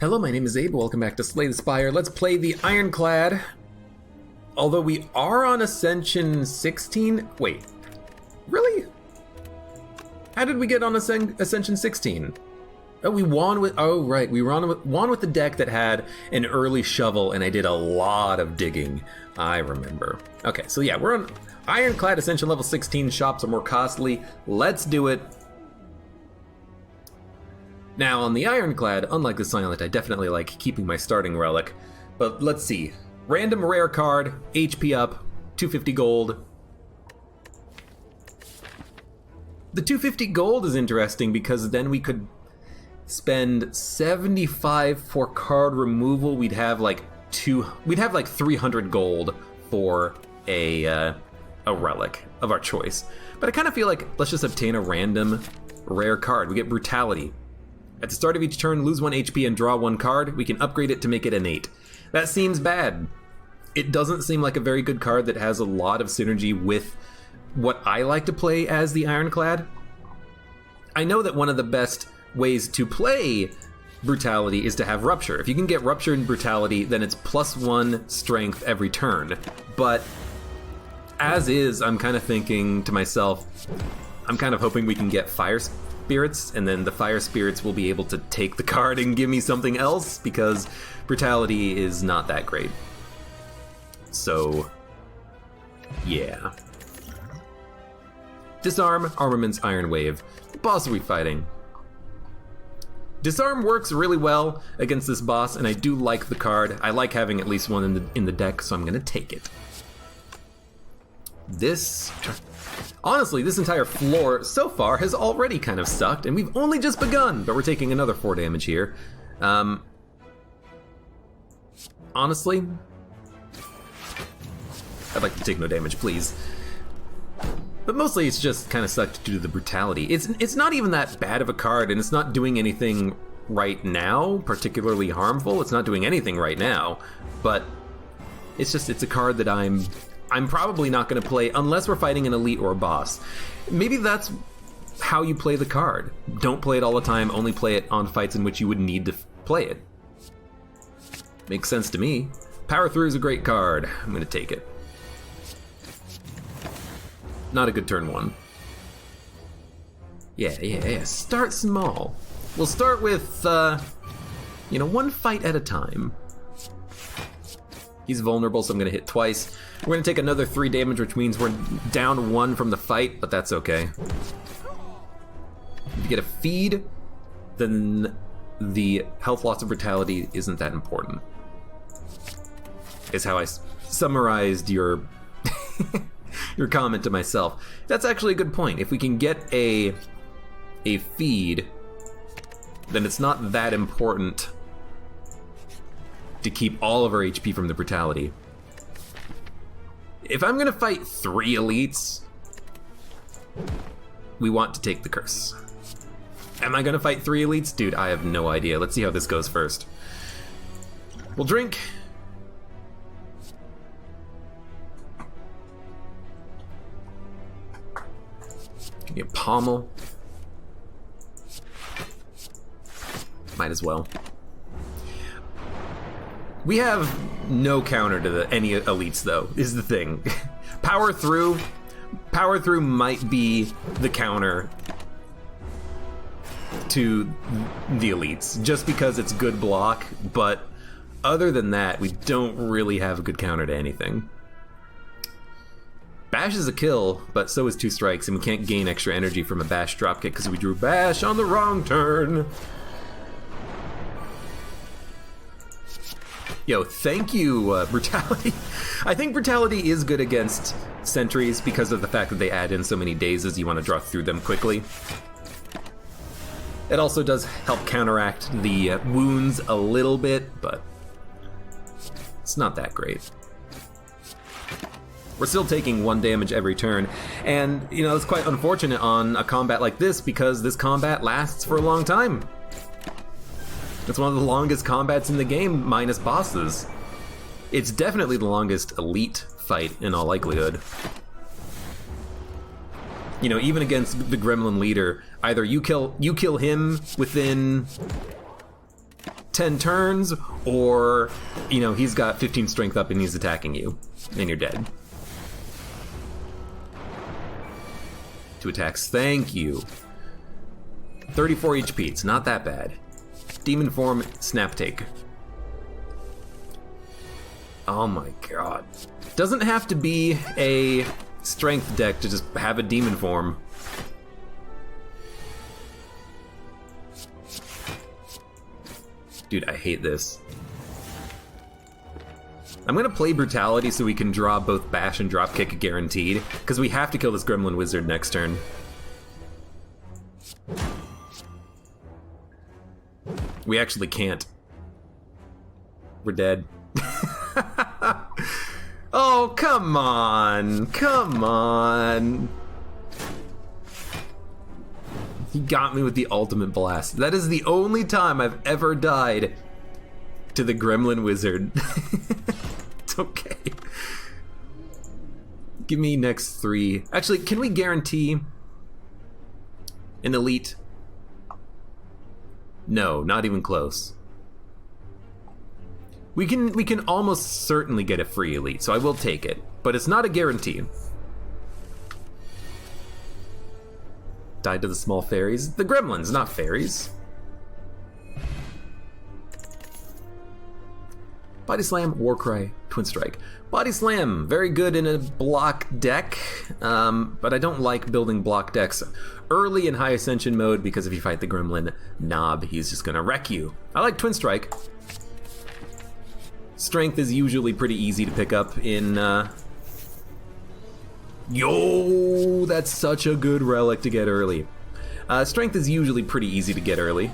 Hello, my name is Abe. Welcome back to Slay the Spire. Let's play the Ironclad. Although we are on Ascension 16. Wait, really? How did we get on Ascension 16? Oh, we won with. Oh, right. We won with the deck that had an early shovel, and I did a lot of digging. I remember. Okay, so yeah, we're on Ironclad Ascension level 16. Shops are more costly. Let's do it. Now, on the Ironclad, unlike the Silent, I definitely like keeping my starting relic. But let's see. Random rare card, HP up, 250 gold. The 250 gold is interesting because then we could spend 75 for card removal. We'd have like 300 gold for a relic of our choice. But I kind of feel like let's just obtain a random rare card. We get Brutality. At the start of each turn, lose 1 HP and draw 1 card. We can upgrade it to make it innate. That seems bad. It doesn't seem like a very good card that has a lot of synergy with what I like to play as the Ironclad. I know that one of the best ways to play Brutality is to have Rupture. If you can get Rupture and Brutality, then it's +1 strength every turn. But as is, I'm kind of thinking to myself, I'm kind of hoping we can get Fire Spirits, and then the Fire Spirits will be able to take the card and give me something else, because Brutality is not that great. So, yeah. Disarm, Armaments, Iron Wave. What boss are we fighting? Disarm works really well against this boss, and I do like the card. I like having at least one in the deck, so I'm gonna take it. Honestly, this entire floor so far has already kind of sucked, and we've only just begun, but we're taking another 4 damage here. Honestly, I'd like to take no damage, please. But mostly it's just kind of sucked due to the Brutality. It's not even that bad of a card, and it's not doing anything right now particularly harmful. It's not doing anything right now, but it's a card that I'm probably not going to play unless we're fighting an elite or a boss. Maybe that's how you play the card. Don't play it all the time, only play it on fights in which you would need to play it. Makes sense to me. Power Through is a great card. I'm going to take it. Not a good turn 1. Yeah. Start small. We'll start with, 1 fight at a time. He's vulnerable, so I'm going to hit twice. We're going to take another 3 damage, which means we're down 1 from the fight, but that's okay. If you get a feed, then the health loss of Brutality isn't that important. Is how I summarized your your comment to myself. That's actually a good point. If we can get a feed, then it's not that important to keep all of our HP from the Brutality. If I'm gonna fight 3 elites, we want to take the curse. Am I gonna fight 3 elites? Dude, I have no idea. Let's see how this goes first. We'll drink. Give me a pommel. Might as well. We have no counter to any elites, though, is the thing. Power Through might be the counter to the elites, just because it's good block, but other than that, we don't really have a good counter to anything. Bash is a kill, but so is 2 strikes, and we can't gain extra energy from a Bash dropkick because we drew Bash on the wrong turn. Yo, thank you, Brutality. I think Brutality is good against sentries because of the fact that they add in so many dazes, you want to draw through them quickly. It also does help counteract the wounds a little bit, but it's not that great. We're still taking 1 damage every turn, and, it's quite unfortunate on a combat like this because this combat lasts for a long time. It's one of the longest combats in the game, minus bosses. It's definitely the longest elite fight, in all likelihood. Even against the Gremlin leader, either you kill him within 10 turns, or, you know, he's got 15 strength up and he's attacking you, and you're dead. 2 attacks, thank you. 34 HP, it's not that bad. Demon form, snap take. Oh my god. Doesn't have to be a strength deck to just have a demon form. Dude, I hate this. I'm gonna play Brutality so we can draw both Bash and Dropkick guaranteed, because we have to kill this Gremlin Wizard next turn. We actually can't. We're dead. Oh, come on. Come on. He got me with the ultimate blast. That is the only time I've ever died to the Gremlin Wizard. It's okay. Give me next 3. Actually, can we guarantee an elite? No, not even close. We can almost certainly get a free elite, so I will take it, but it's not a guarantee. Died to the small fairies. The gremlins, not fairies. Body Slam, Warcry, Twin Strike. Body Slam, very good in a block deck, but I don't like building block decks early in high ascension mode because if you fight the gremlin knob, he's just gonna wreck you. I like Twin Strike. Strength is usually pretty easy to pick up in, Yo, that's such a good relic to get early. Strength is usually pretty easy to get early.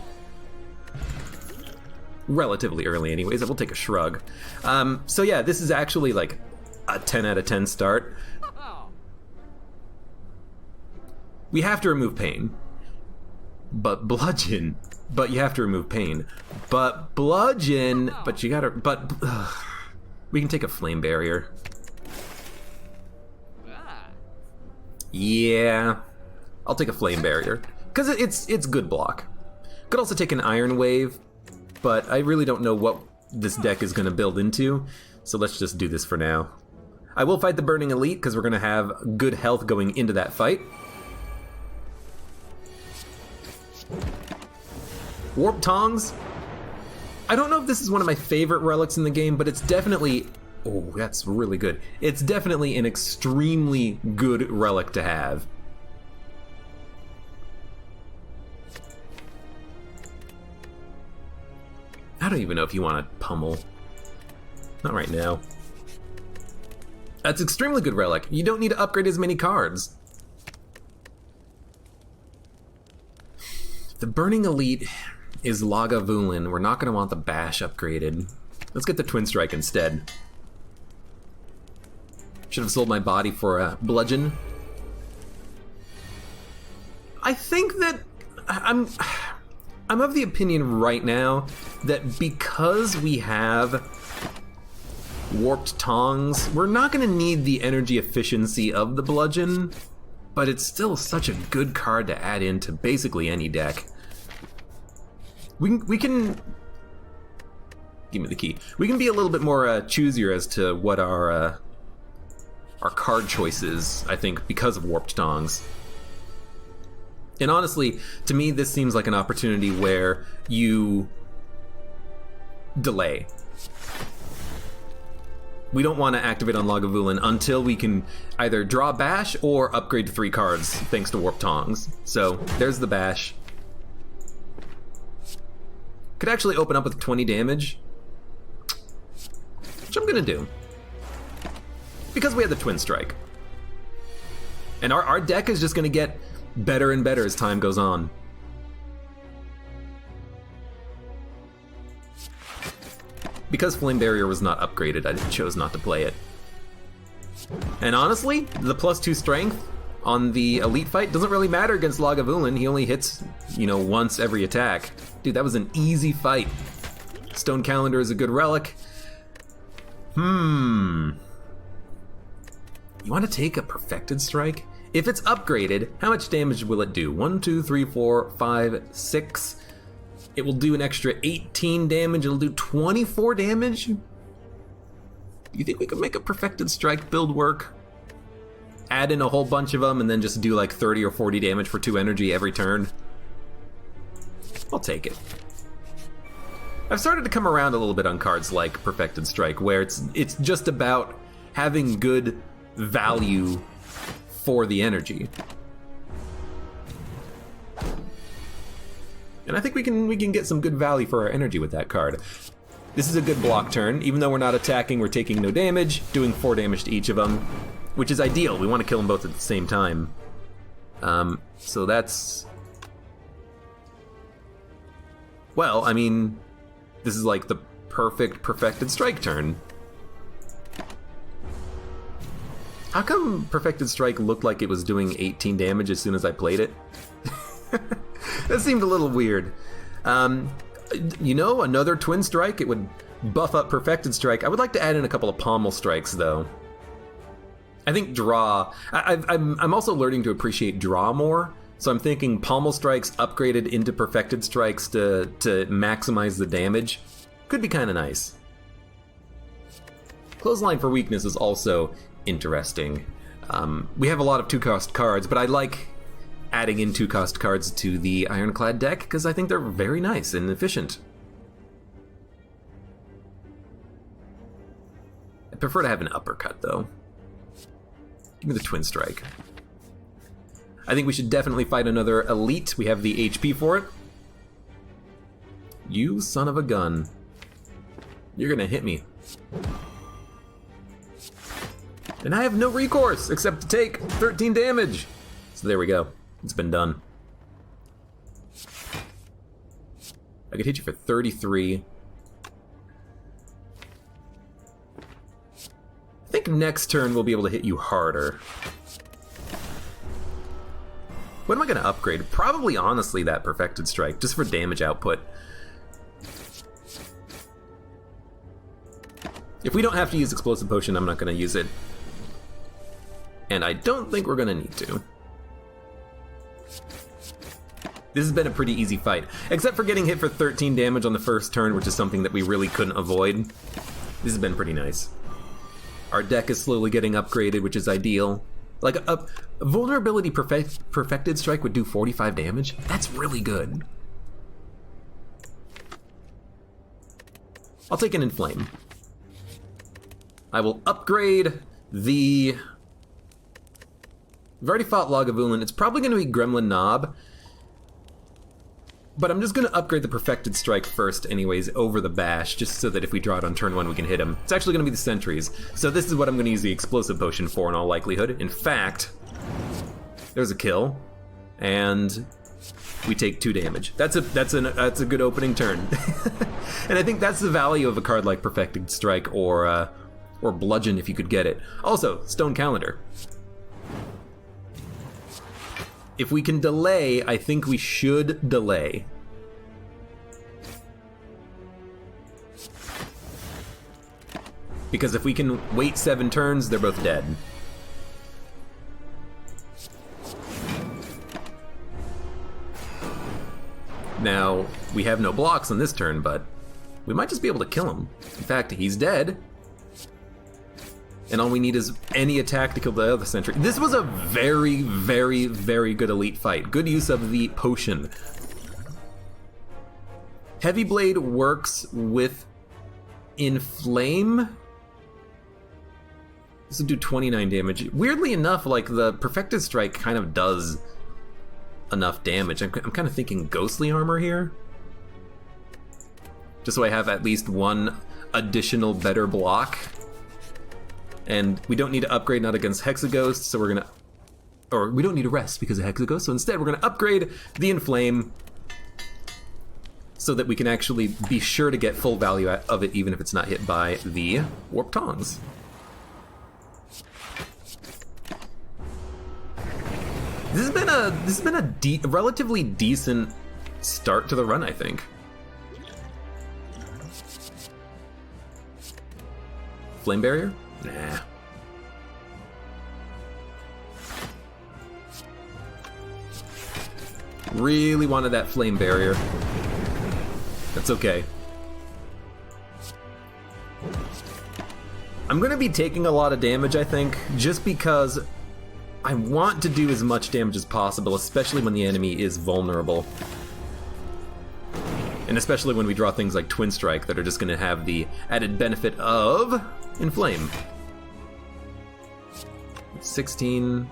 Relatively early anyways, we'll take a shrug. So yeah, this is actually like a 10 out of 10 start. We have to remove pain. But bludgeon. But you have to remove pain. But bludgeon. But you gotta. But we can take a flame barrier. Yeah, I'll take a flame barrier because it's good block. Could also take an iron wave, but I really don't know what this deck is going to build into. So let's just do this for now. I will fight the burning elite because we're going to have good health going into that fight. Warp Tongs. I don't know if this is one of my favorite relics in the game, but it's definitely... Oh, that's really good. It's definitely an extremely good relic to have. I don't even know if you want to pummel. Not right now. That's extremely good relic. You don't need to upgrade as many cards. The Burning Elite is Lagavulin. We're not going to want the Bash upgraded. Let's get the Twin Strike instead. Should have sold my body for a bludgeon. I think that I'm of the opinion right now that because we have warped tongs, we're not going to need the energy efficiency of the bludgeon, but it's still such a good card to add into basically any deck. We can give me the key. We can be a little bit more choosier as to what our card choices, I think, because of Warped Tongs. And honestly, to me, this seems like an opportunity where you delay. We don't want to activate on Lagavulin until we can either draw Bash or upgrade to 3 cards, thanks to Warped Tongs. So, there's the Bash. Could actually open up with 20 damage, which I'm gonna do. Because we have the Twin Strike. And our deck is just going to get better and better as time goes on. Because Flame Barrier was not upgraded, I chose not to play it. And honestly, the +2 strength on the Elite fight doesn't really matter against Lagavulin. He only hits, you know, once every attack. Dude, that was an easy fight. Stone Calendar is a good relic. You want to take a Perfected Strike? If it's upgraded, how much damage will it do? 1, 2, 3, 4, 5, 6. It will do an extra 18 damage. It'll do 24 damage. You think we could make a Perfected Strike build work? Add in a whole bunch of them and then just do like 30 or 40 damage for 2 energy every turn? I'll take it. I've started to come around a little bit on cards like Perfected Strike, where it's just about having good value for the energy. And I think we can get some good value for our energy with that card. This is a good block turn. Even though we're not attacking, we're taking no damage, doing 4 damage to each of them, which is ideal. We want to kill them both at the same time. So that's... Well, I mean, this is like the perfect Perfected Strike turn. How come Perfected Strike looked like it was doing 18 damage as soon as I played it? That seemed a little weird. You know, another Twin Strike, it would buff up Perfected Strike. I would like to add in a couple of Pommel Strikes, though. I think draw... I'm also learning to appreciate draw more, so I'm thinking Pommel Strikes upgraded into Perfected Strikes to maximize the damage. Could be kind of nice. Clothesline for weakness is also interesting. We have a lot of 2-cost cards, but I like adding in 2-cost cards to the Ironclad deck because I think they're very nice and efficient. I prefer to have an uppercut, though. Give me the Twin Strike. I think we should definitely fight another Elite. We have the HP for it. You son of a gun. You're gonna hit me. And I have no recourse except to take 13 damage. So there we go. It's been done. I could hit you for 33. I think next turn we'll be able to hit you harder. What am I going to upgrade? Probably, honestly, that Perfected Strike, just for damage output. If we don't have to use Explosive Potion, I'm not going to use it. And I don't think we're going to need to. This has been a pretty easy fight, except for getting hit for 13 damage on the first turn, which is something that we really couldn't avoid. This has been pretty nice. Our deck is slowly getting upgraded, which is ideal. Like, a Vulnerability Perfected Strike would do 45 damage? That's really good. I'll take an Inflame. I will upgrade the... I've already fought Lagavulin. It's probably going to be Gremlin Knob. But I'm just going to upgrade the Perfected Strike first anyways over the Bash, just so that if we draw it on turn 1 we can hit him. It's actually going to be the Sentries. So this is what I'm going to use the Explosive Potion for in all likelihood. In fact, there's a kill, and we take 2 damage. That's a good opening turn. And I think that's the value of a card like Perfected Strike or Bludgeon if you could get it. Also, Stone Calendar. If we can delay, I think we should delay. Because if we can wait 7 turns, they're both dead. Now, we have no blocks on this turn, but we might just be able to kill him. In fact, he's dead. And all we need is any attack to kill the other sentry. This was a very, very, very good Elite fight. Good use of the potion. Heavy Blade works with Inflame. This will do 29 damage. Weirdly enough, like, the Perfected Strike kind of does enough damage. I'm kind of thinking Ghostly Armor here. Just so I have at least one additional better block. And we don't need to upgrade not against Hexaghost, so we're gonna... Or we don't need to rest because of Hexaghost, so instead we're gonna upgrade the Inflame so that we can actually be sure to get full value of it even if it's not hit by the Warp Tongs. This has been a relatively decent start to the run, I think. Flame Barrier? Nah. Really wanted that Flame Barrier. That's okay. I'm gonna be taking a lot of damage, I think, just because I want to do as much damage as possible, especially when the enemy is vulnerable. And especially when we draw things like Twin Strike that are just gonna have the added benefit of Inflame. 16,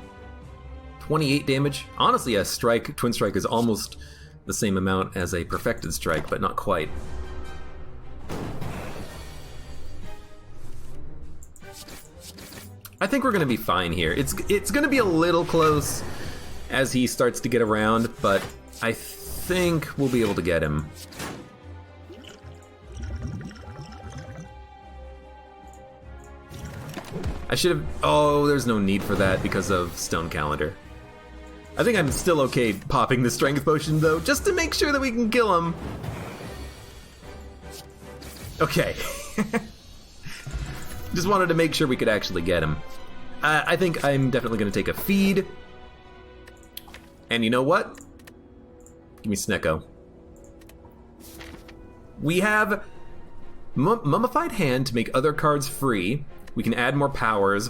28 damage. Honestly, a Twin Strike is almost the same amount as a Perfected Strike, but not quite. I think we're gonna be fine here. It's gonna be a little close as he starts to get around, but I think we'll be able to get him. I should have... Oh, there's no need for that because of Stone Calendar. I think I'm still okay popping the Strength Potion, though, just to make sure that we can kill him. Okay. Just wanted to make sure we could actually get him. I think I'm definitely going to take a feed. And you know what? Give me Snecko. We have Mummified Hand to make other cards free. We can add more powers.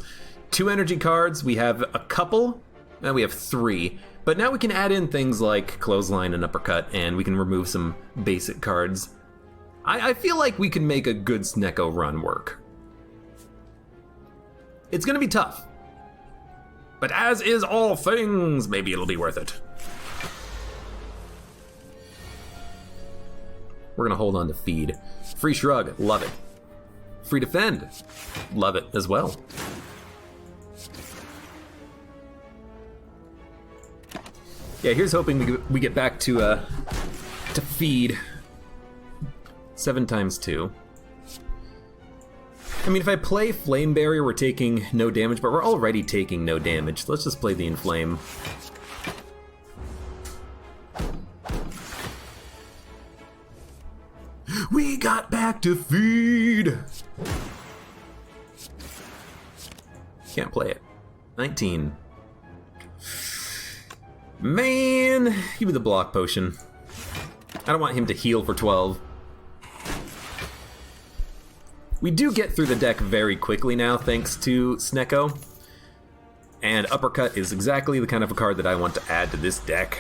2 energy cards, we have a couple. Now we have 3. But now we can add in things like Clothesline and Uppercut, and we can remove some basic cards. I feel like we can make a good Snecko run work. It's gonna be tough. But as is all things, maybe it'll be worth it. We're gonna hold on to Feed. Free Shrug, love it. Free Defend, love it as well. Yeah, here's hoping we get back to Feed. 7 times 2. I mean, if I play Flame Barrier, we're taking no damage, but we're already taking no damage. So let's just play the Inflame. We got back to Feed! Can't play it. 19. Man, give me the Block Potion. I don't want him to heal for 12. We do get through the deck very quickly now, thanks to Snecko. And Uppercut is exactly the kind of a card that I want to add to this deck.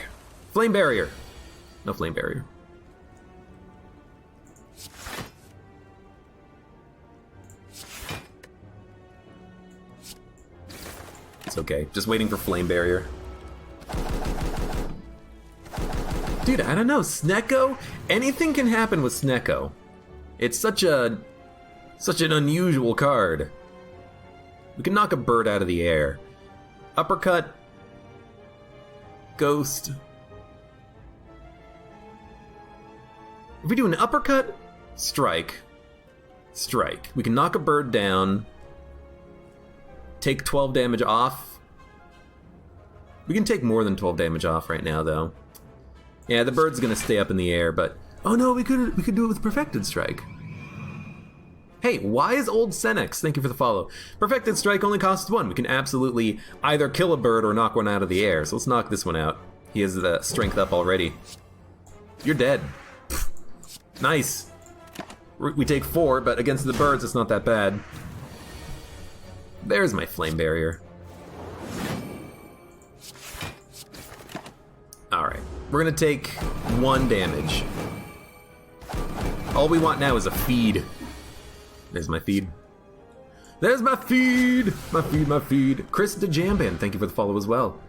Flame Barrier. No Flame Barrier. It's okay, just waiting for Flame Barrier. Dude, I don't know, Snecko? Anything can happen with Snecko. It's such an unusual card. We can knock a bird out of the air. Uppercut. Ghost. If we do an uppercut, strike. Strike. We can knock a bird down. Take 12 damage off. We can take more than 12 damage off right now, though. Yeah, the bird's gonna stay up in the air, but... Oh no, we could do it with Perfected Strike. Hey, why is Old Senex? Thank you for the follow. Perfected Strike only costs 1. We can absolutely either kill a bird or knock one out of the air, so let's knock this one out. He has the strength up already. You're dead. Nice. We take 4, but against the birds it's not that bad. There's my Flame Barrier. Alright, we're gonna take 1 damage. All we want now is a feed. There's my feed. There's my feed! My feed, my feed. Chris DeJamban, thank you for the follow as well.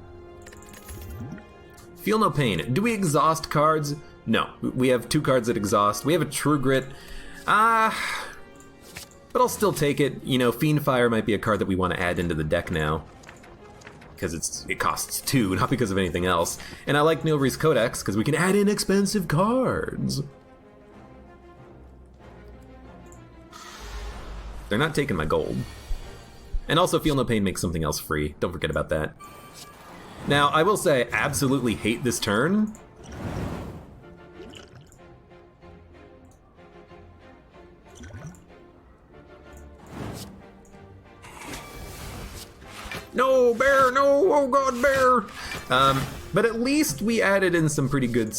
Feel no pain. Do we exhaust cards? No. We have 2 cards that exhaust. We have a True Grit. But I'll still take it. You know, Fiend Fire might be a card that we want to add into the deck now. Because it costs 2, not because of anything else. And I like Nilri's Codex, because we can add in expensive cards. They're not taking my gold. And also, Feel No Pain makes something else free. Don't forget about that. Now, I will say, I absolutely hate this turn. No, bear, no, oh god, bear! But at least we added in some pretty good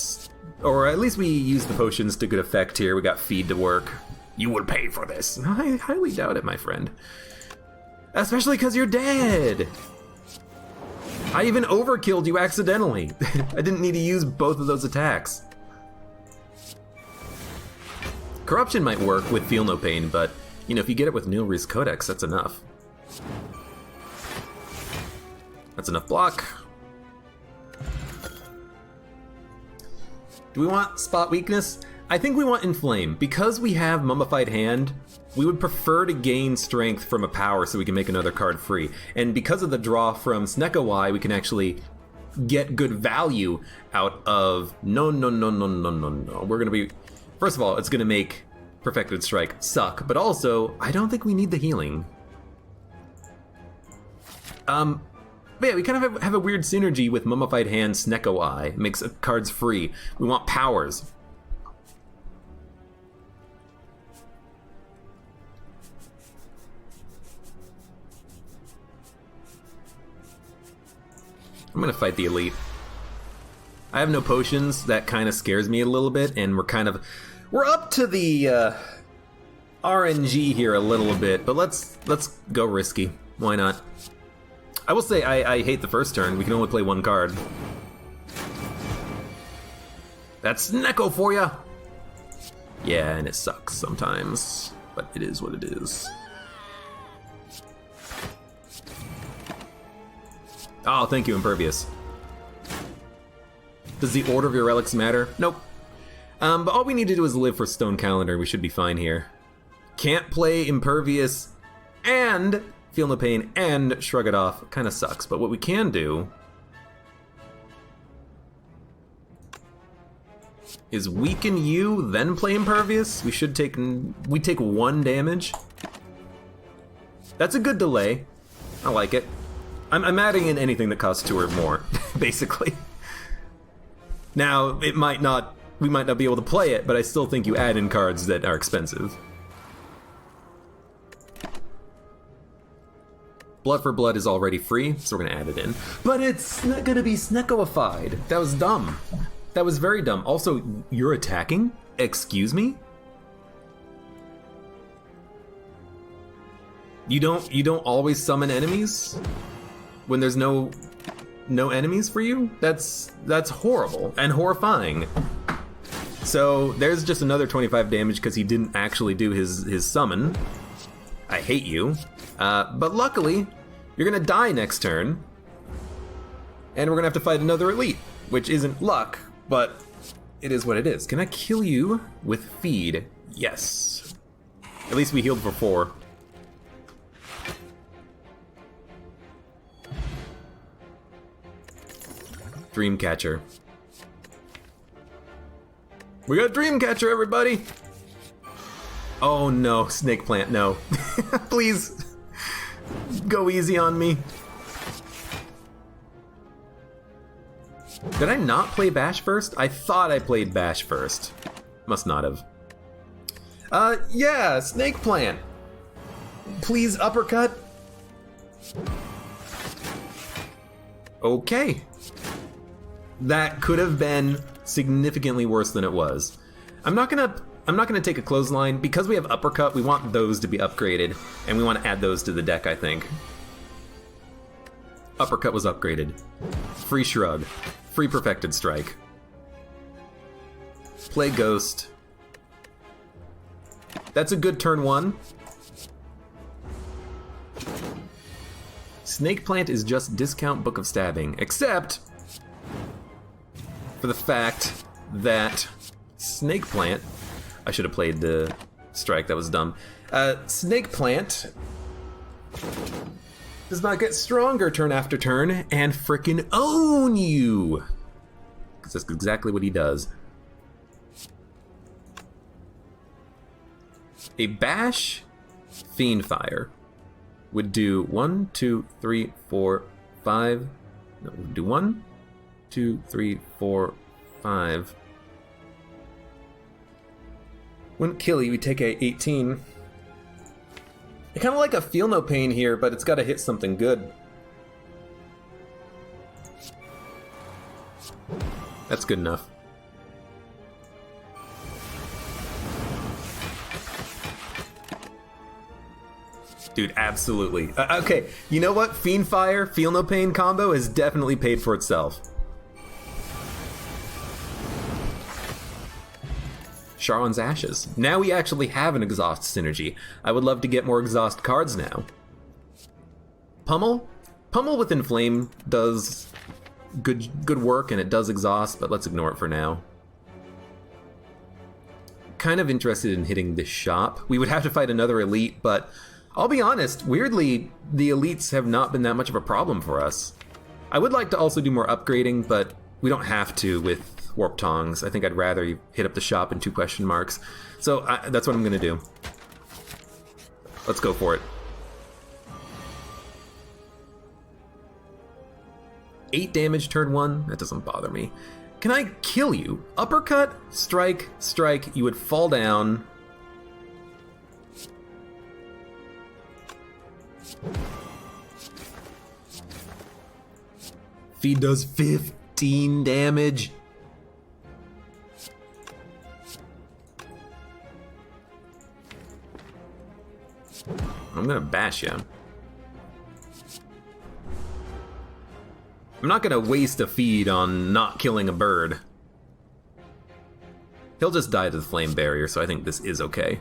Or at least we use the potions to good effect here. We got feed to work. You will pay for this. I highly doubt it, my friend. Especially because you're dead. I even overkilled you accidentally. I didn't need to use both of those attacks. Corruption might work with Feel No Pain, but, you know, if you get it with Nil Riz Codex, that's enough. That's enough block. Do we want Spot Weakness? I think we want Inflame. Because we have Mummified Hand, we would prefer to gain strength from a power so we can make another card free. And because of the draw from Snekawai, we can actually get good value out of... No. We're going to be... First of all, it's going to make Perfected Strike suck, but also, I don't think we need the healing. But yeah, we kind of have a weird synergy with Mummified Hand, Snekawai. Makes cards free. We want powers. I'm gonna fight the elite. I have no potions. That kind of scares me a little bit, and we're up to the RNG here a little bit, but let's go risky. Why not? I will say I hate the first turn. We can only play one card. That's Neko for ya. Yeah, and it sucks sometimes, but it is what it is. Oh, thank you, Impervious. Does the order of your relics matter? Nope. But all we need to do is live for Stone Calendar. We should be fine here. Can't play Impervious and Feel No Pain and Shrug It Off. Kind of sucks, but what we can do is weaken you, then play Impervious. We take 1 damage. That's a good delay. I like it. I'm adding in anything that costs 2 or more, basically. Now, we might not be able to play it, but I still think you add in cards that are expensive. Blood for Blood is already free, so we're gonna add it in. But it's not gonna be Snekoified. That was dumb. That was very dumb. Also, you're attacking? Excuse me? You don't always summon enemies when there's no enemies for you? That's horrible and horrifying. So there's just another 25 damage because he didn't actually do his summon. I hate you. But luckily, you're gonna die next turn, and we're gonna have to fight another elite, which isn't luck, but it is what it is. Can I kill you with feed? Yes. At least we healed for 4. Dreamcatcher. We got Dreamcatcher, everybody! Oh no, Snake Plant, no. Please, go easy on me. Did I not play Bash first? I thought I played Bash first. Must not have. Yeah, Snake Plant. Please uppercut. Okay. That could have been significantly worse than it was. I'm not gonna take a clothesline because we have uppercut. We want those to be upgraded, and we want to add those to the deck. I think uppercut was upgraded. Free shrug, free perfected strike. Play ghost. That's a good turn 1. Snake Plant is just discount Book of Stabbing, except for the fact that Snake Plant, I should have played the strike, that was dumb. Snake Plant does not get stronger turn after turn and frickin' own you! Because that's exactly what he does. A Bash Fiendfire would do 1, 2, 3, 4, 5. No, would do 1, 2, 3, 4, 5. Wouldn't kill you, we take a 18. I kind of like a Feel No Pain here, but it's got to hit something good. That's good enough. Dude, absolutely. Okay, you know what? Fiend Fire, Feel No Pain combo has definitely paid for itself. Charon's Ashes. Now we actually have an exhaust synergy. I would love to get more exhaust cards now. Pummel? Pummel with Inflame does good work, and it does exhaust, but let's ignore it for now. Kind of interested in hitting this shop. We would have to fight another elite, but I'll be honest, weirdly, the elites have not been that much of a problem for us. I would like to also do more upgrading, but we don't have to with Warp Tongs. I think I'd rather hit up the shop in 2 question marks. So that's what I'm gonna do. Let's go for it. 8 damage turn 1, that doesn't bother me. Can I kill you? Uppercut, strike, strike, you would fall down. Feed does 15 damage. I'm gonna bash you. I'm not gonna waste a feed on not killing a bird. He'll just die to the flame barrier, so I think this is okay.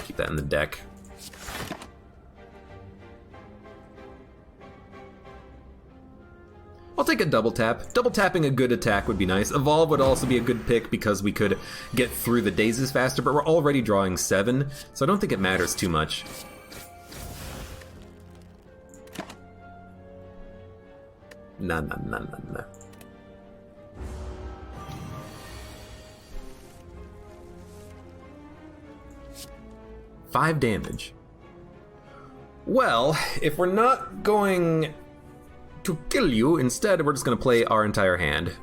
Keep that in the deck. I'll take a double tap. Double tapping a good attack would be nice. Evolve would also be a good pick because we could get through the dazes faster, but we're already drawing 7, so I don't think it matters too much. Nah. 5 damage. Well, if we're not going to kill you, instead we're just going to play our entire hand.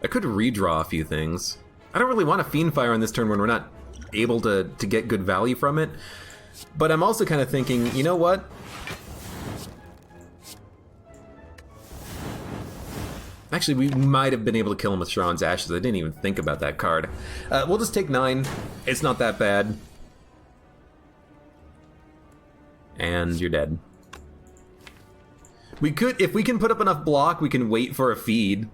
I could redraw a few things. I don't really want a Fiend Fire on this turn when we're not able to get good value from it. But I'm also kind of thinking, you know what? Actually, we might have been able to kill him with Charon's Ashes. I didn't even think about that card. We'll just take 9. It's not that bad. And you're dead. We could, if we can put up enough block, we can wait for a feed.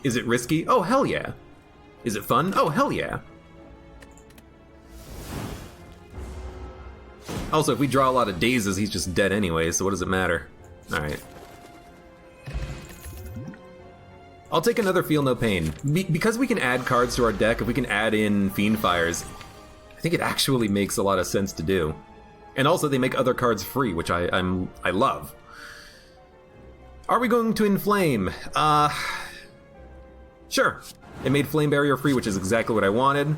Is it risky? Oh, hell yeah. Is it fun? Oh, hell yeah. Also, if we draw a lot of dazes, he's just dead anyway, so what does it matter? Alright. I'll take another Feel No Pain. Because we can add cards to our deck, if we can add in Fiend Fires, I think it actually makes a lot of sense to do. And also, they make other cards free, which I love. Are we going to Inflame? Sure. It made Flame Barrier free, which is exactly what I wanted.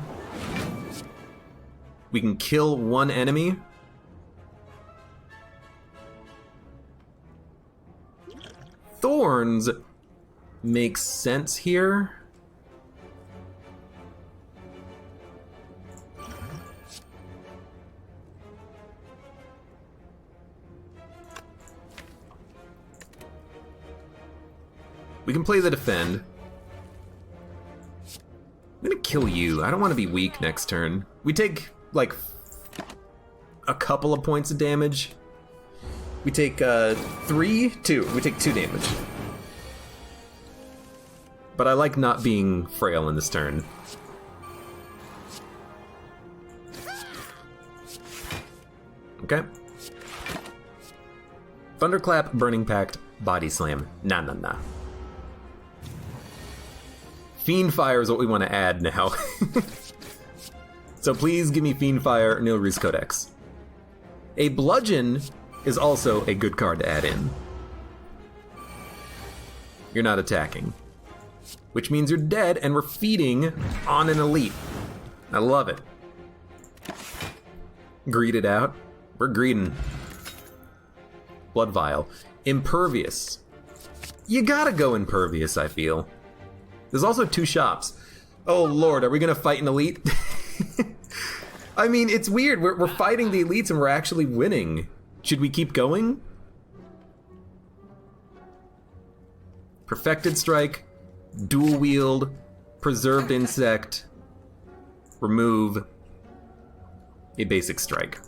We can kill 1 enemy. Thorns makes sense here. We can play the defend. I'm gonna kill you. I don't want to be weak next turn. We take, like, a couple of points of damage. We take 3, 2. We take 2 damage. But I like not being frail in this turn. Okay. Thunderclap, Burning Pact, Body Slam. Nah. Fiend Fire is what we want to add now. So please give me Fiend Fire, Nilri's Codex. A Bludgeon is also a good card to add in. You're not attacking. Which means you're dead, and we're feeding on an elite. I love it. Greed it out. We're greeding. Blood Vial. Impervious. You gotta go Impervious, I feel. There's also 2 shops. Oh lord, are we gonna fight an elite? I mean, it's weird. We're fighting the elites and we're actually winning. Should we keep going? Perfected strike, dual wield, preserved insect, remove a basic strike.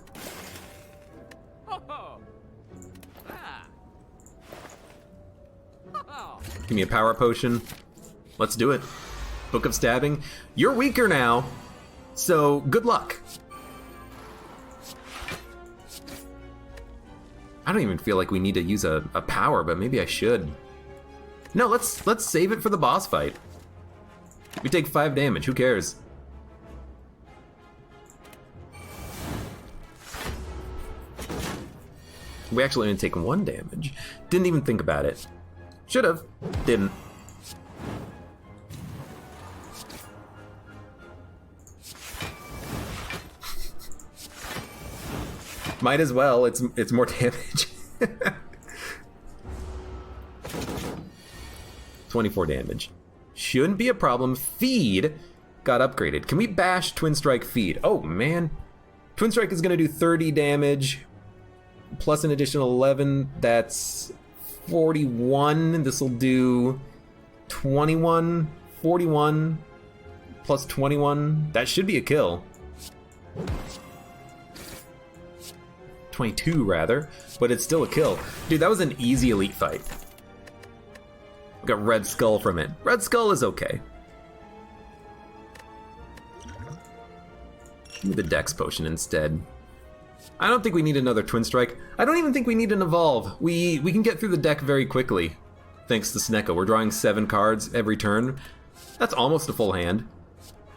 Give me a power potion. Let's do it. Book of Stabbing. You're weaker now, so good luck. I don't even feel like we need to use a power, but maybe I should. No, let's save it for the boss fight. We take 5 damage, who cares? We actually only take 1 damage. Didn't even think about it. Should've. Didn't. Might as well, it's more damage. 24 damage. Shouldn't be a problem. Feed got upgraded. Can we bash Twin Strike Feed? Oh man. Twin Strike is gonna do 30 damage plus an additional 11. That's 41. This will do 21, 41 plus 21. That should be a kill. 22 rather, but it's still a kill. Dude, that was an easy elite fight. Got Red Skull from it. Red Skull is okay. Give me the Dex potion instead. I don't think we need another Twin Strike. I don't even think we need an Evolve. We can get through the deck very quickly, thanks to Snecko. We're drawing 7 cards every turn. That's almost a full hand.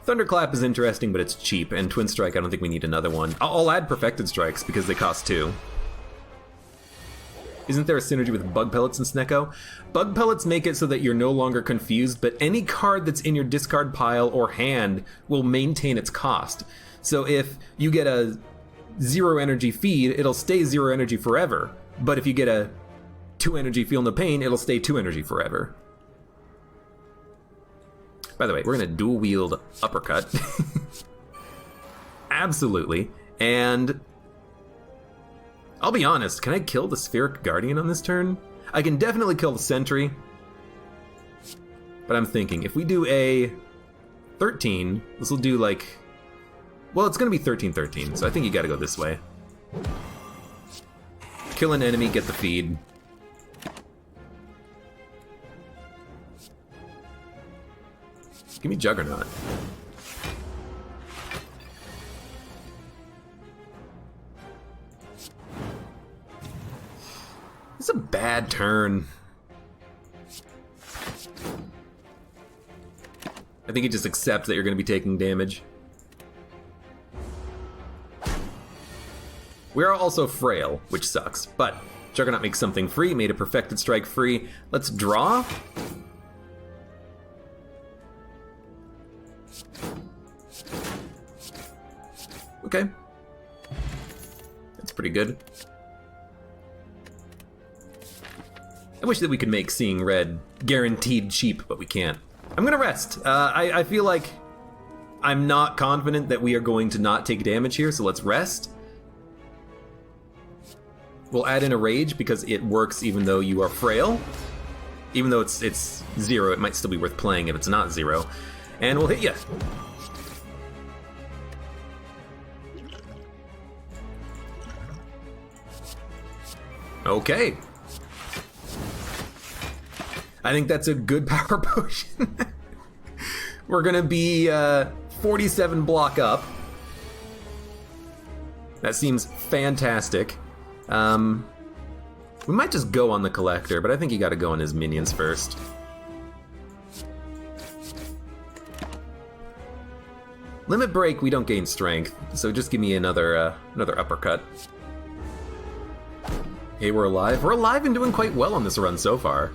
Thunderclap is interesting, but it's cheap, and Twin Strike, I don't think we need another one. I'll add Perfected Strikes because they cost 2. Isn't there a synergy with Bug Pellets and Snecko? Bug Pellets make it so that you're no longer confused, but any card that's in your discard pile or hand will maintain its cost. So if you get a 0 energy feed, it'll stay 0 energy forever. But if you get a 2 energy Feel No Pain, it'll stay 2 energy forever. By the way, we're gonna dual wield Uppercut. Absolutely. And I'll be honest, can I kill the Spheric Guardian on this turn? I can definitely kill the Sentry. But I'm thinking, if we do a 13, this will do like... Well, it's gonna be 13-13, so I think you gotta go this way. Kill an enemy, get the feed. Give me Juggernaut. It's a bad turn. I think you just accept that you're going to be taking damage. We are also frail, which sucks, but Juggernaut makes something free, made a Perfected Strike free. Let's draw. Okay. That's pretty good. I wish that we could make Seeing Red guaranteed cheap, but we can't. I'm gonna rest. I feel like I'm not confident that we are going to not take damage here, so let's rest. We'll add in a Rage because it works even though you are frail. Even though it's 0, it might still be worth playing if it's not 0. And we'll hit you. Okay. I think that's a good power potion. We're gonna be 47 block up. That seems fantastic. We might just go on the Collector, but I think you gotta go on his minions first. Limit Break, we don't gain strength, so just give me another uppercut. Hey, we're alive. We're alive and doing quite well on this run so far.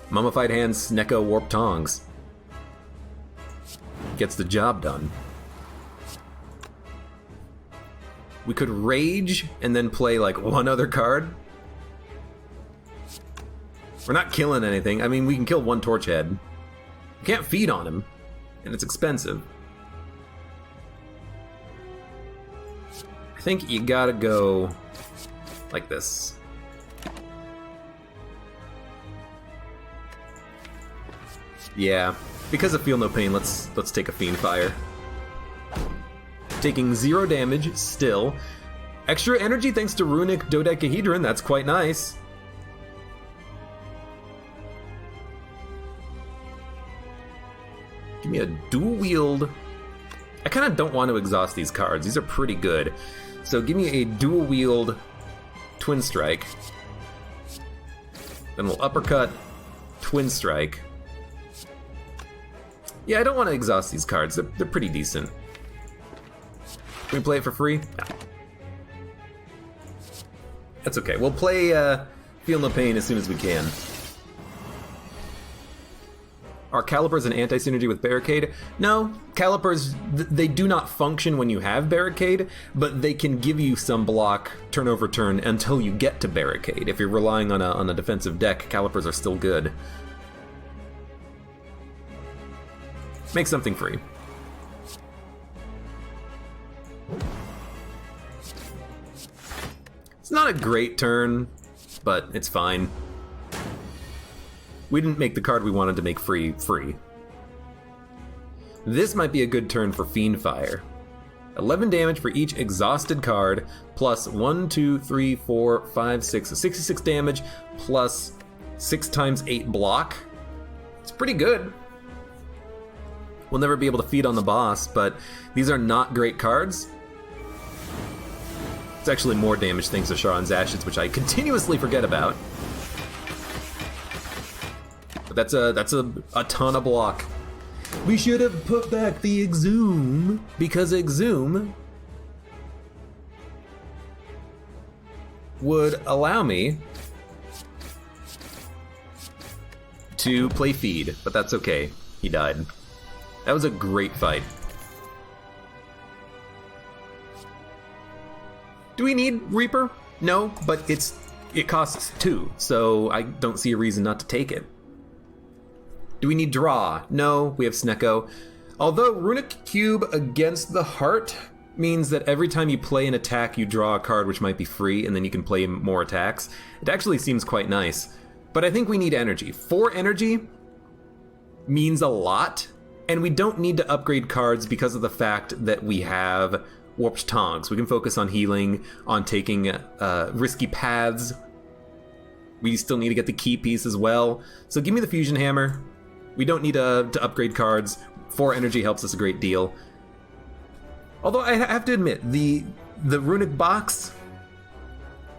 Mummified Hands, Snecko, Warp Tongs. Gets the job done. We could Rage and then play like one other card. We're not killing anything. I mean, we can kill one Torch Head. You can't feed on him, and it's expensive. I think you gotta go like this. Yeah, because of Feel No Pain, let's take a Fiend Fire. Taking 0 damage, still. Extra energy thanks to Runic Dodecahedron, that's quite nice. Give me a dual wield. I kind of don't want to exhaust these cards, these are pretty good. So give me a dual wield Twin Strike. Then we'll uppercut, Twin Strike. Yeah, I don't want to exhaust these cards, they're pretty decent. Can we play it for free? No. That's okay. We'll play Feel No Pain as soon as we can. Are calipers an anti-synergy with Barricade? No, calipers, they do not function when you have Barricade, but they can give you some block, turn over turn, until you get to Barricade. If you're relying on a defensive deck, calipers are still good. Make something free. It's not a great turn, but it's fine. We didn't make the card we wanted to make free. This might be a good turn for Fiend Fire. 11 damage for each exhausted card, plus 1, 2, 3, 4, 5, 6, 66 damage, plus 6 times 8 block. It's pretty good. We'll never be able to feed on the boss, but these are not great cards. It's actually more damage thanks to Charon's Ashes, which I continuously forget about. But that's a ton of block. We should have put back the Exhume, because Exhume would allow me to play Feed, but that's okay. He died. That was a great fight. Do we need Reaper? No, but it costs 2, so I don't see a reason not to take it. Do we need Draw? No, we have Snecko. Although Runic Cube against the Heart means that every time you play an attack, you draw a card which might be free, and then you can play more attacks. It actually seems quite nice. But I think we need energy. 4 energy means a lot, and we don't need to upgrade cards because of the fact that we have Warped Tongs. We can focus on healing, on taking risky paths. We still need to get the key piece as well. So give me the Fusion Hammer. We don't need to upgrade cards. 4 energy helps us a great deal. Although I have to admit, the Runic Box,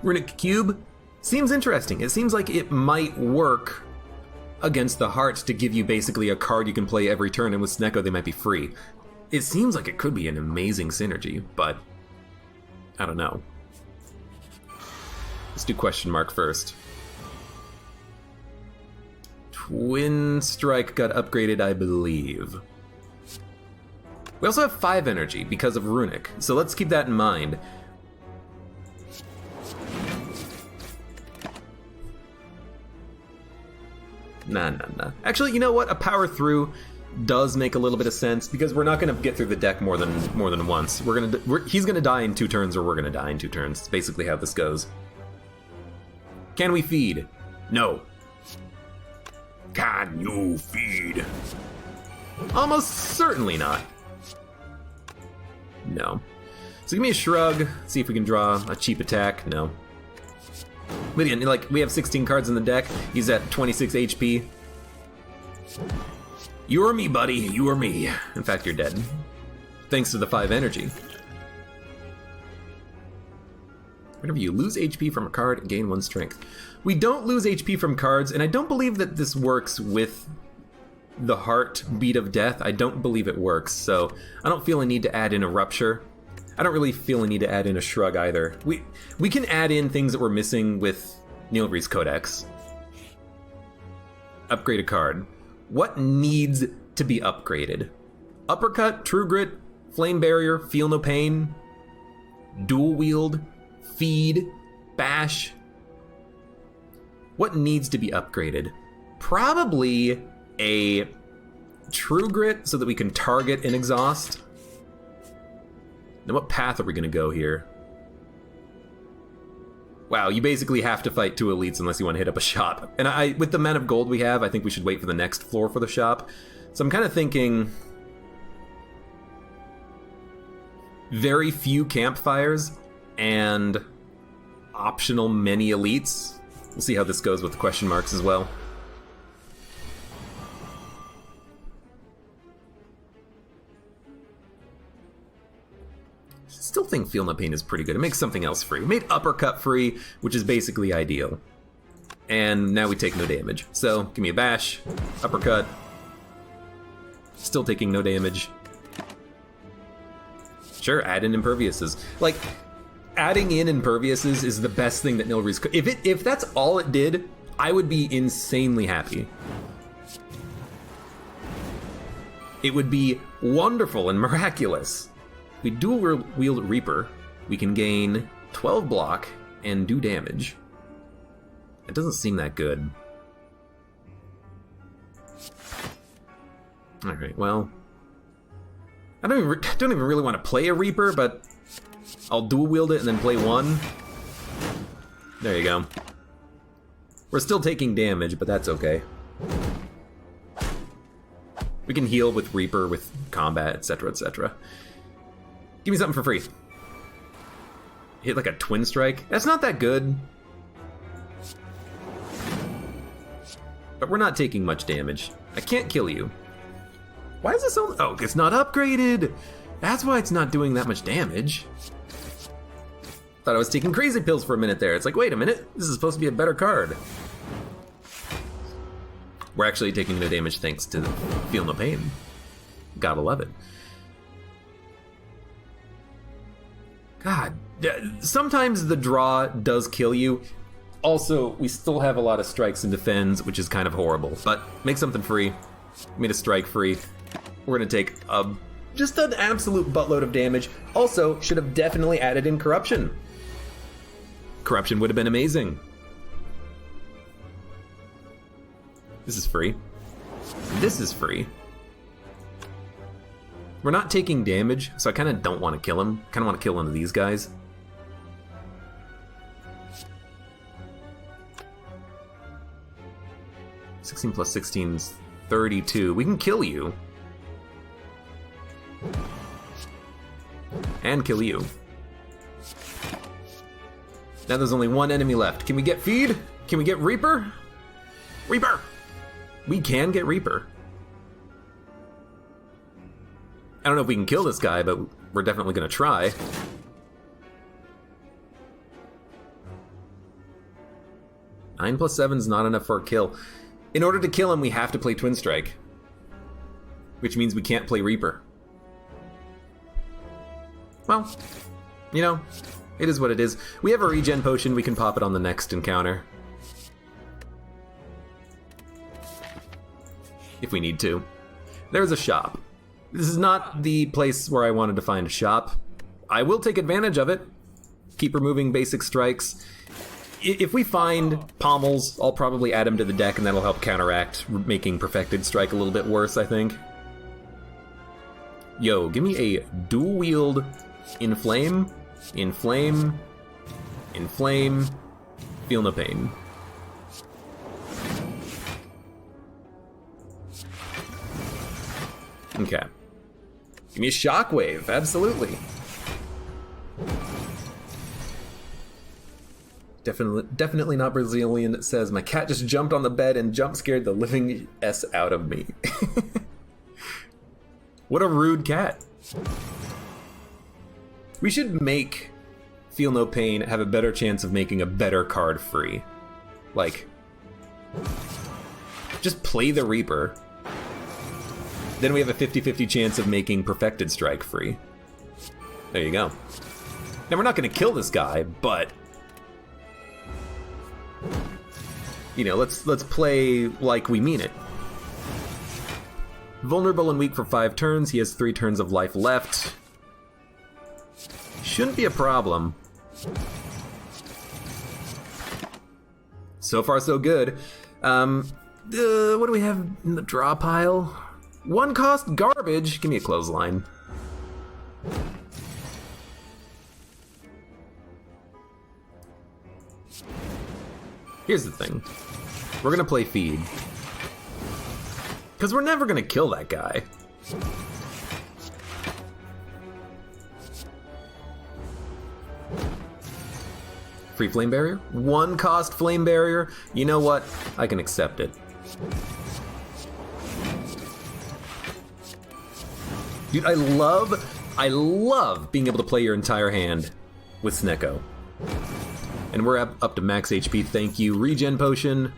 Runic Cube, seems interesting. It seems like it might work against the Heart to give you basically a card you can play every turn, and with Snecko they might be free. It seems like it could be an amazing synergy, but I don't know. Let's do question mark first. Twin Strike got upgraded, I believe. We also have 5 energy because of Runic, so let's keep that in mind. Nah. Actually, you know what? A Power Through does make a little bit of sense because we're not going to get through the deck more than once. He's going to die in 2 turns, or we're going to die in 2 turns. It's basically how this goes. Can we feed? No. Can you feed? Almost certainly not. No. So give me a Shrug. See if we can draw a cheap attack. No. But again, like, we have 16 cards in the deck. He's at 26 HP. You or me, buddy. You or me. In fact, you're dead. Thanks to the 5 energy. Whenever you lose HP from a card, gain 1 strength. We don't lose HP from cards, and I don't believe that this works with the Heartbeat of Death. I don't believe it works, so I don't feel a need to add in a Rupture. I don't really feel a need to add in a Shrug either. We can add in things that we're missing with Nilri's Codex. Upgrade a card. What needs to be upgraded? Uppercut, True Grit, Flame Barrier, Feel No Pain, Dual Wield, Feed, Bash. What needs to be upgraded? Probably a True Grit so that we can target and exhaust. Now what path are we gonna go here? Wow, you basically have to fight 2 elites unless you want to hit up a shop. And with the amount of gold we have, I think we should wait for the next floor for the shop. So I'm kind of thinking very few campfires and optional many elites. We'll see how this goes with the question marks as well. Still think Feel No Pain is pretty good. It makes something else free. We made Uppercut free, which is basically ideal. And now we take no damage. So, give me a bash, Uppercut. Still taking no damage. Sure, add in Imperviouses. Like, adding in Imperviouses is the best thing that Nilry's could. If that's all it did, I would be insanely happy. It would be wonderful and miraculous. We dual wield Reaper, we can gain 12 block and do damage. It doesn't seem that good. Alright, well, I don't even really want to play a Reaper, but I'll dual wield it and then play one. There you go. We're still taking damage, but that's okay. We can heal with Reaper, with combat, etc., etc. Give me something for free. Hit like a Twin Strike. That's not that good. But we're not taking much damage. I can't kill you. Why is this so... Oh, it's not upgraded! That's why it's not doing that much damage. Thought I was taking crazy pills for a minute there. It's like, wait a minute. This is supposed to be a better card. We're actually taking no damage thanks to Feel No Pain. Gotta love it. God, sometimes the draw does kill you. Also, we still have a lot of strikes and defends, which is kind of horrible. But make something free. Made a strike free. We're gonna take just an absolute buttload of damage. Also, should have definitely added in Corruption. Corruption would have been amazing. This is free. This is free. We're not taking damage, so I kind of don't want to kill him. Kind of want to kill one of these guys. (16 plus 16 is 32. We can kill you. And kill you. Now there's only one enemy left. Can we get feed? Can we get Reaper? Reaper! We can get Reaper. I don't know if we can kill this guy, but we're definitely gonna try. Nine plus 7 is not enough for a kill. In order to kill him, we have to play Twin Strike. Which means we can't play Reaper. Well, you know, it is what it is. We have a regen potion, we can pop it on the next encounter. If we need to. There's a shop. This is not the place where I wanted to find a shop. I will take advantage of it. Keep removing basic strikes. If we find pommels, I'll probably add them to the deck and that'll help counteract making Perfected Strike a little bit worse, I think. Yo, give me a dual wield Inflame, Inflame, Inflame, Feel No Pain. Okay. Give me a Shockwave, absolutely. Definitely not Brazilian, it says, my cat just jumped on the bed and jump scared the living S out of me. What a rude cat. We should make Feel No Pain have a better chance of making a better card free. Like, just play the Reaper. Then we have a 50-50 chance of making Perfected Strike free. There you go. Now we're not going to kill this guy, but you know, let's play like we mean it. Vulnerable and weak for 5 turns. He has 3 turns of life left. Shouldn't be a problem. So far, so good. What do we have in the draw pile? One cost garbage. Give me a clothesline. Here's the thing. We're gonna play feed. Because we're never gonna kill that guy. Free flame barrier? One cost flame barrier? You know what? I can accept it. Dude, I love being able to play your entire hand with Snecko. And we're up to max HP, thank you. Regen potion.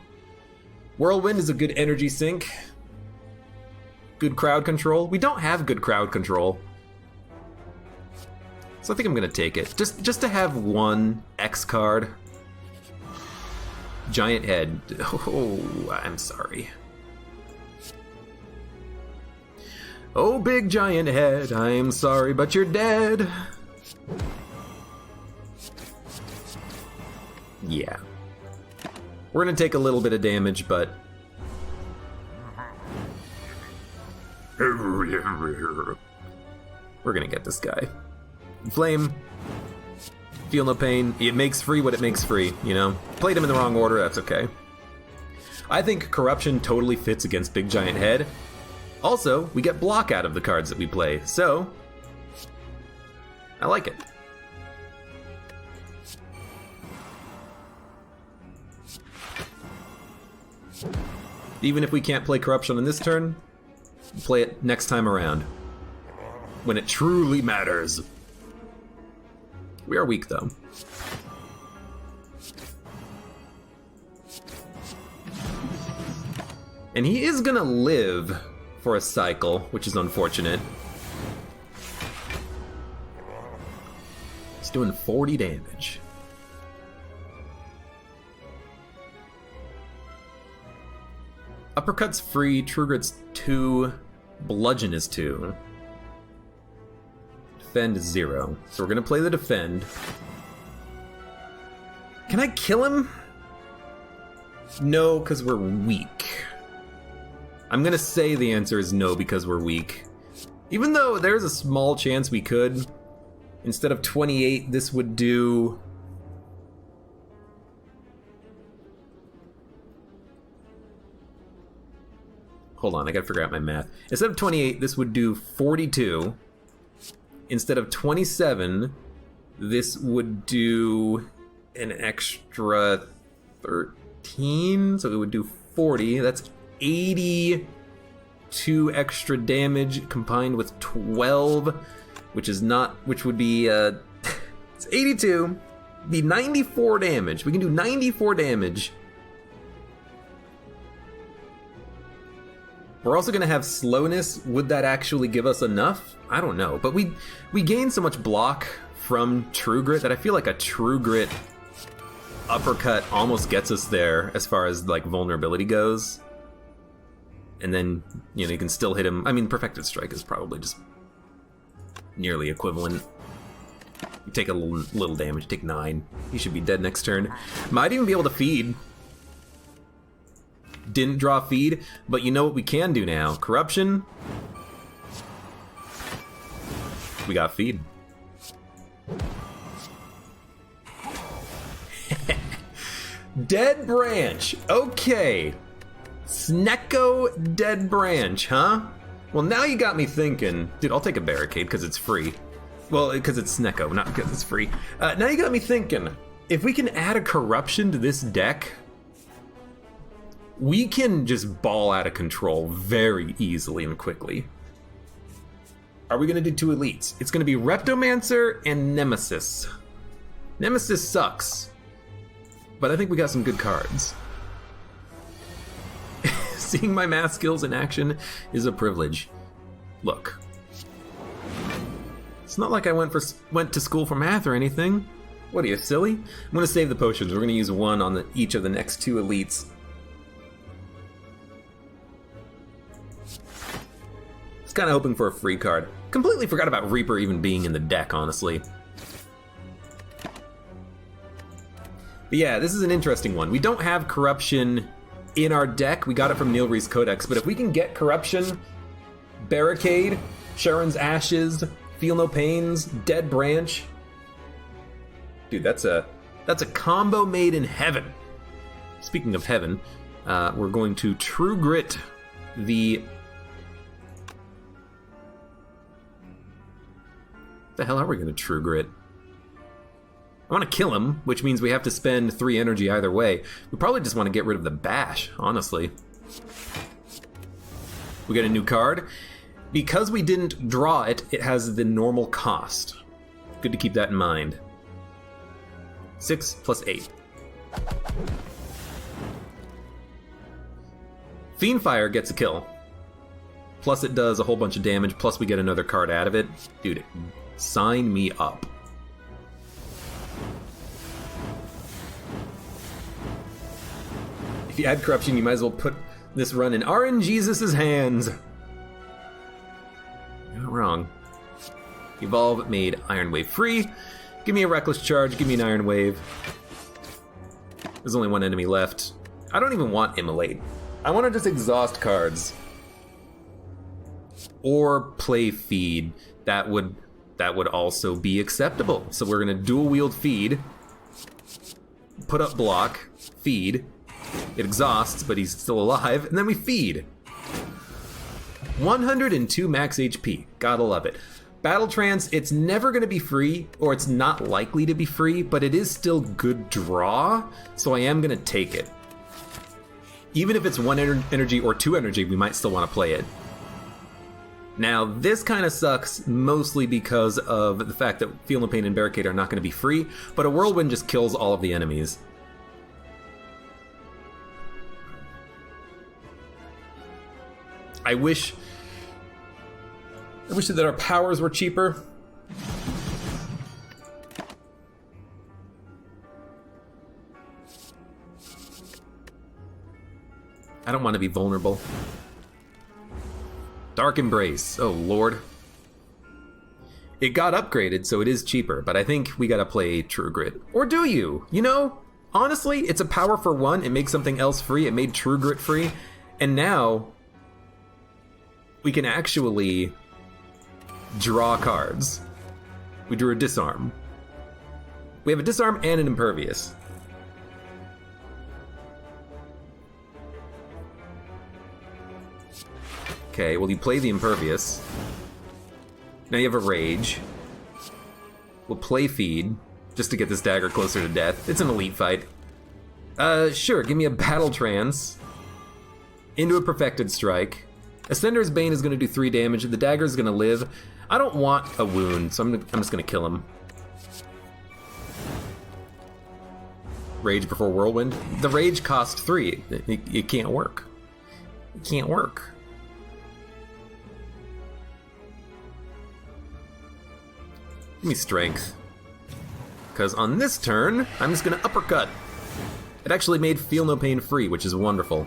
Whirlwind is a good energy sink. Good crowd control. We don't have good crowd control. So I think I'm gonna take it. Just to have one X card. Giant head. Oh, I'm sorry. Oh, big giant head, I'm sorry, but you're dead. Yeah. We're gonna take a little bit of damage, but... We're gonna get this guy. Flame. Feel no pain. It makes free what it makes free, you know? Played him in the wrong order, that's okay. I think Corruption totally fits against Big Giant Head. Also, we get block out of the cards that we play, so... I like it. Even if we can't play Corruption on this turn, we'll play it next time around. When it truly matters. We are weak, though. And he is gonna live for a cycle, which is unfortunate. He's doing 40 damage. Uppercut's free, True Grit's 2, Bludgeon is 2. Defend is 0. So we're gonna play the defend. Can I kill him? No, because we're weak. I'm gonna say the answer is no because we're weak. Even though there's a small chance we could. Instead of 28, this would do... Hold on, I gotta figure out my math. Instead of 28, this would do 42. Instead of 27, this would do an extra 13, so it would do 40. That's 82 extra damage combined with 12, which would be, it's 82, be 94 damage. We can do 94 damage. We're also gonna have slowness. Would that actually give us enough? I don't know, but we gain so much block from True Grit that I feel like a True Grit uppercut almost gets us there as far as like vulnerability goes. And then, you know, you can still hit him. I mean, Perfected Strike is probably just nearly equivalent. You take a little damage, take 9. He should be dead next turn. Might even be able to feed. Didn't draw feed, but you know what we can do now? Corruption. We got feed. Dead Branch. Okay. Snecko Dead Branch, huh? Well, now you got me thinking. Dude, I'll take a Barricade because it's free. Well, because it's Snecko, not because it's free. Now you got me thinking. If we can add a Corruption to this deck, we can just ball out of control very easily and quickly. Are we going to do 2 elites? It's going to be Reptomancer and Nemesis. Nemesis sucks, but I think we got some good cards. Seeing my math skills in action is a privilege. Look. It's not like I went to school for math or anything. What are you, silly? I'm going to save the potions. We're going to use 1 on each of the next 2 elites. Kind of hoping for a free card. Completely forgot about Reaper even being in the deck, honestly. But yeah, this is an interesting one. We don't have Corruption in our deck. We got it from Nilri's Codex, but if we can get Corruption Barricade, Sharon's Ashes, Feel No Pains, Dead Branch. Dude, that's a combo made in heaven. Speaking of heaven, we're going to True Grit the... The hell are we going to True Grit? I want to kill him, which means we have to spend 3 energy either way. We probably just want to get rid of the bash, honestly. We get a new card. Because we didn't draw it, it has the normal cost. Good to keep that in mind. 6 plus 8. Fiendfire gets a kill. Plus it does a whole bunch of damage, plus we get another card out of it. Dude, sign me up. If you add corruption, you might as well put this run in RNGesus's hands. You're not wrong. Evolve made Iron Wave free. Give me a Reckless Charge, give me an Iron Wave. There's only one enemy left. I don't even want Immolate. I want to just exhaust cards. Or play Feed. That would also be acceptable. So we're going to dual wield Feed. Put up block. Feed. It exhausts, but he's still alive, and then we feed. 102 max HP. Gotta love it. Battle Trance, it's never going to be free, or it's not likely to be free, but it is still good draw, so I am going to take it. Even if it's 1 energy or 2 energy, we might still want to play it. Now, this kind of sucks, mostly because of the fact that Feel No Pain and Barricade are not going to be free, but a Whirlwind just kills all of the enemies. I wish that our powers were cheaper. I don't want to be vulnerable. Dark Embrace. Oh, Lord. It got upgraded, so it is cheaper, but I think we gotta play True Grit. Or do you? You know, honestly, it's a power for 1. It makes something else free. It made True Grit free. And now we can actually draw cards. We drew a Disarm. We have a Disarm and an Impervious. Okay, well, you play the Impervious. Now you have a Rage. We'll play Feed, just to get this dagger closer to death. It's an elite fight. Sure, give me a Battle Trance. Into a Perfected Strike. Ascender's Bane is going to do 3 damage. The dagger is going to live. I don't want a wound, so I'm just going to kill him. Rage before Whirlwind. The Rage costs 3. It can't work. It can't work. Give me Strength. Because on this turn, I'm just going to Uppercut. It actually made Feel No Pain free, which is wonderful.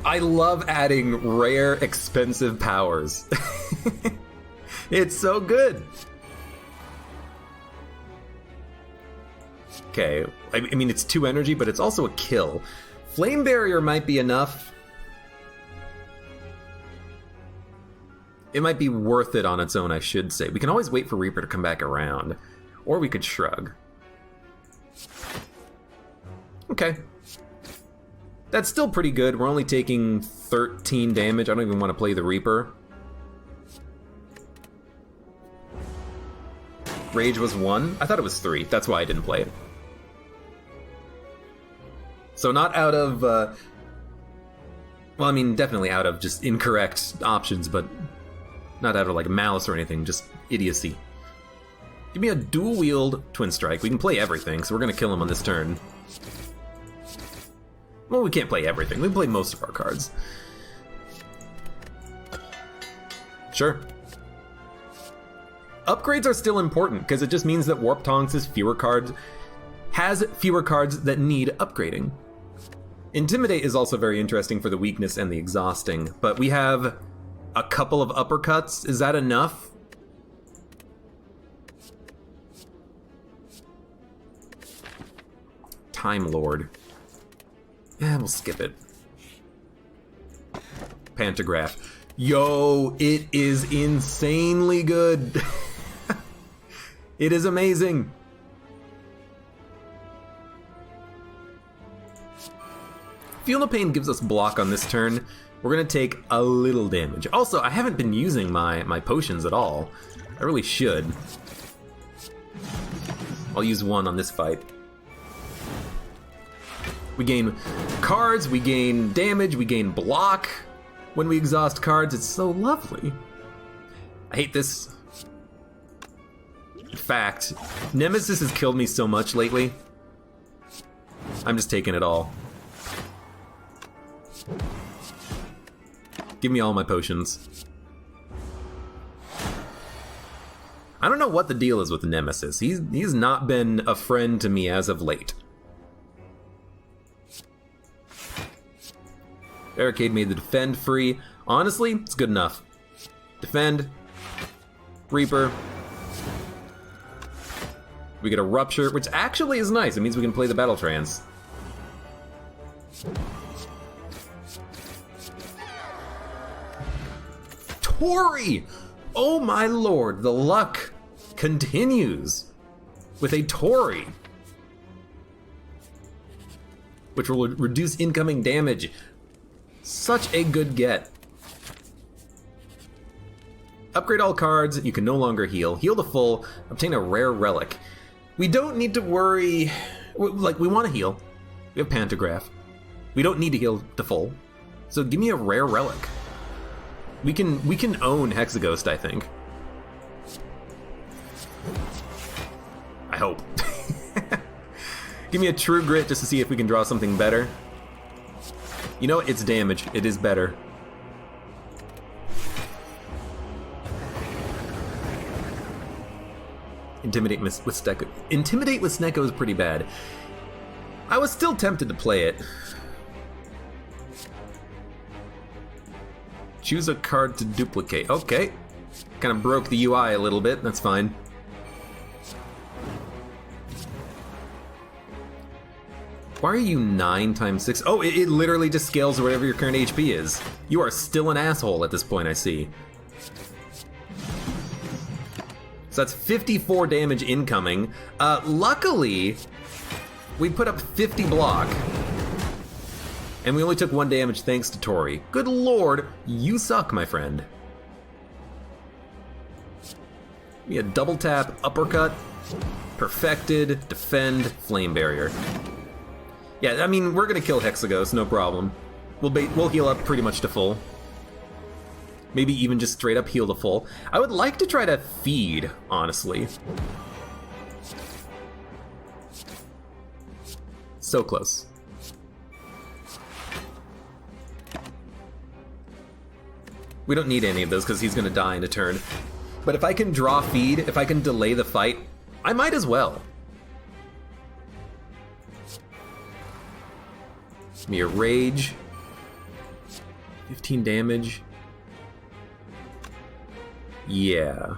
I love adding rare, expensive powers. It's so good. Okay, I mean, it's 2 energy, but it's also a kill. Flame Barrier might be enough. It might be worth it on its own, I should say. We can always wait for Reaper to come back around. Or we could Shrug. Okay. That's still pretty good. We're only taking 13 damage. I don't even want to play the Reaper. Rage was 1? I thought it was 3. That's why I didn't play it. So not out of... well, I mean, definitely out of just incorrect options, but not out of, like, malice or anything. Just idiocy. Give me a dual-wield Twin Strike. We can play everything, so we're going to kill him on this turn. Well, we can't play everything. We can play most of our cards. Sure. Upgrades are still important, because it just means that Warp Tongs has fewer cards that need upgrading. Intimidate is also very interesting for the weakness and the exhausting, but we have a couple of uppercuts. Is that Time Lord. Yeah, we'll skip it. Pantograph. Yo, it is insanely good. It is amazing. Feel No Pain gives us block on this turn. We're gonna take a little damage. Also, I haven't been using my potions at all. I really should. I'll use one on this fight. We gain cards, we gain damage, we gain block. When we exhaust cards, it's so lovely. I hate this. In fact, Nemesis has killed me so much lately. I'm just taking it all. Give me all my potions. I don't know what the deal is with Nemesis. He's not been a friend to me as of late. Barricade made the defend free. Honestly, it's good enough. Defend. Reaper. We get a Rupture, which actually is nice. It means we can play the Battle Trance. Tori! Oh my lord, the luck continues with a Tori, which will reduce incoming damage. Such a good get. Upgrade all cards, you can no longer heal. Heal to full, obtain a rare relic. We don't need to worry, like, we want to heal. We have Pantograph. We don't need to heal to full. So give me a rare relic. We can own Hexaghost, I think. I hope. Give me a True Grit just to see if we can draw something better. You know, it's damage. It is better. Intimidate with Snecko. Intimidate with Snecko is pretty bad. I was still tempted to play it. Choose a card to duplicate. Okay. Kind of broke the UI a little bit. That's fine. Why are you 9 times 6? Oh, it literally just scales to whatever your current HP is. You are still an asshole at this point, I see. So that's 54 damage incoming. Luckily, we put up 50 block. And we only took 1 damage thanks to Tori. Good lord, you suck, my friend. We had double tap, uppercut, perfected, defend, flame barrier. Yeah, I mean, we're gonna kill Hexaghost, no problem. We'll heal up pretty much to full. Maybe even just straight up heal to full. I would like to try to feed, honestly. So close. We don't need any of those because he's gonna die in a turn. But if I can draw feed, if I can delay the fight, I might as well. Give me a rage. 15 damage. Yeah.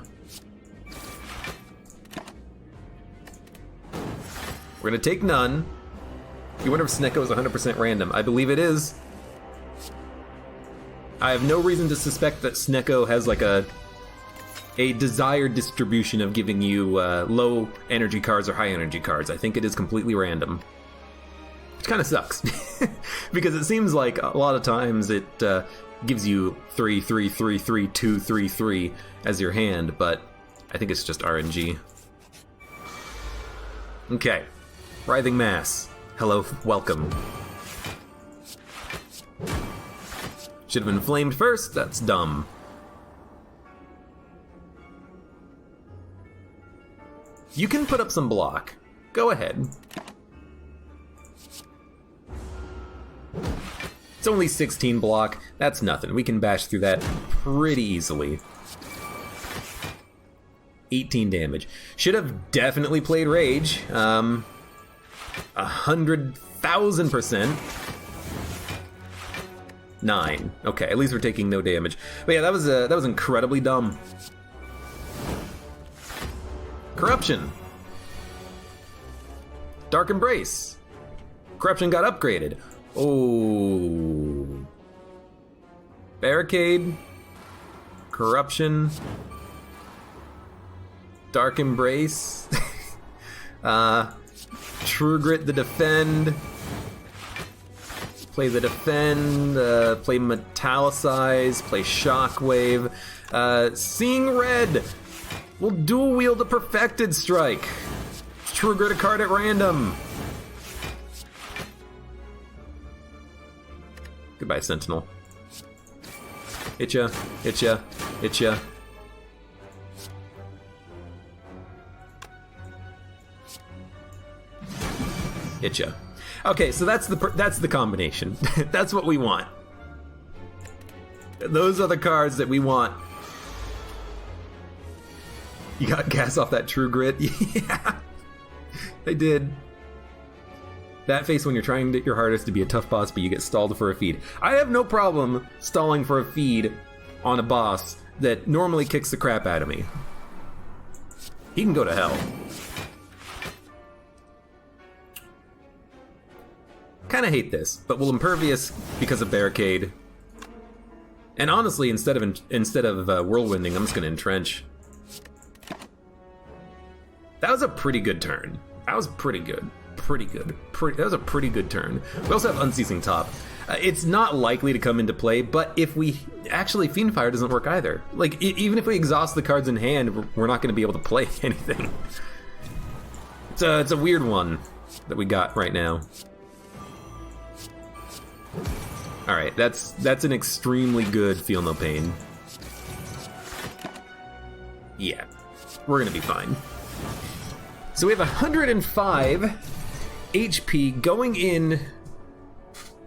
We're gonna take none. You wonder if Snecko is 100% random. I believe it is. I have no reason to suspect that Snecko has like a desired distribution of giving you low energy cards or high energy cards. I think it is completely random. Which kind of sucks. Because it seems like a lot of times it gives you 3, 3, 3, 3, 2, 3, 3 as your hand, but I think it's just RNG. Okay. Writhing Mass. Hello, welcome. Should have been flamed first, that's dumb. You can put up some block. Go ahead. It's only 16 block, that's nothing. We can bash through that pretty easily. 18 damage. Should have definitely played Rage. 100,000%. 9. Okay, at least we're taking no damage. But yeah, that was incredibly dumb. Corruption. Dark Embrace. Corruption got upgraded. Oh. Barricade. Corruption. Dark Embrace. True Grit the defend. Play the defend, play Metallicize, play Shockwave. Seeing Red! We'll dual wield a Perfected Strike. True Grit a card at random. Goodbye, Sentinel. Hit ya, hit ya, hit ya. Hit ya. Okay, so that's the combination. That's what we want. Those are the cards that we want. You got gas off that True Grit? Yeah, I did. That face when you're trying your hardest to be a tough boss, but you get stalled for a feed. I have no problem stalling for a feed on a boss that normally kicks the crap out of me. He can go to hell. Kind of hate this, but we'll Impervious because of Barricade. And honestly, instead of Whirlwinding, I'm just going to Entrench. That was a pretty good turn. That was pretty good. Pretty good. That was a pretty good turn. We also have Unceasing Top. It's not likely to come into play, but if we... Actually, Fiendfire doesn't work either. Like, even if we exhaust the cards in hand, we're not going to be able to play anything. It's a weird one that we got right now. Alright, that's an extremely good Feel No Pain. Yeah, we're gonna be fine. So we have 105 HP going in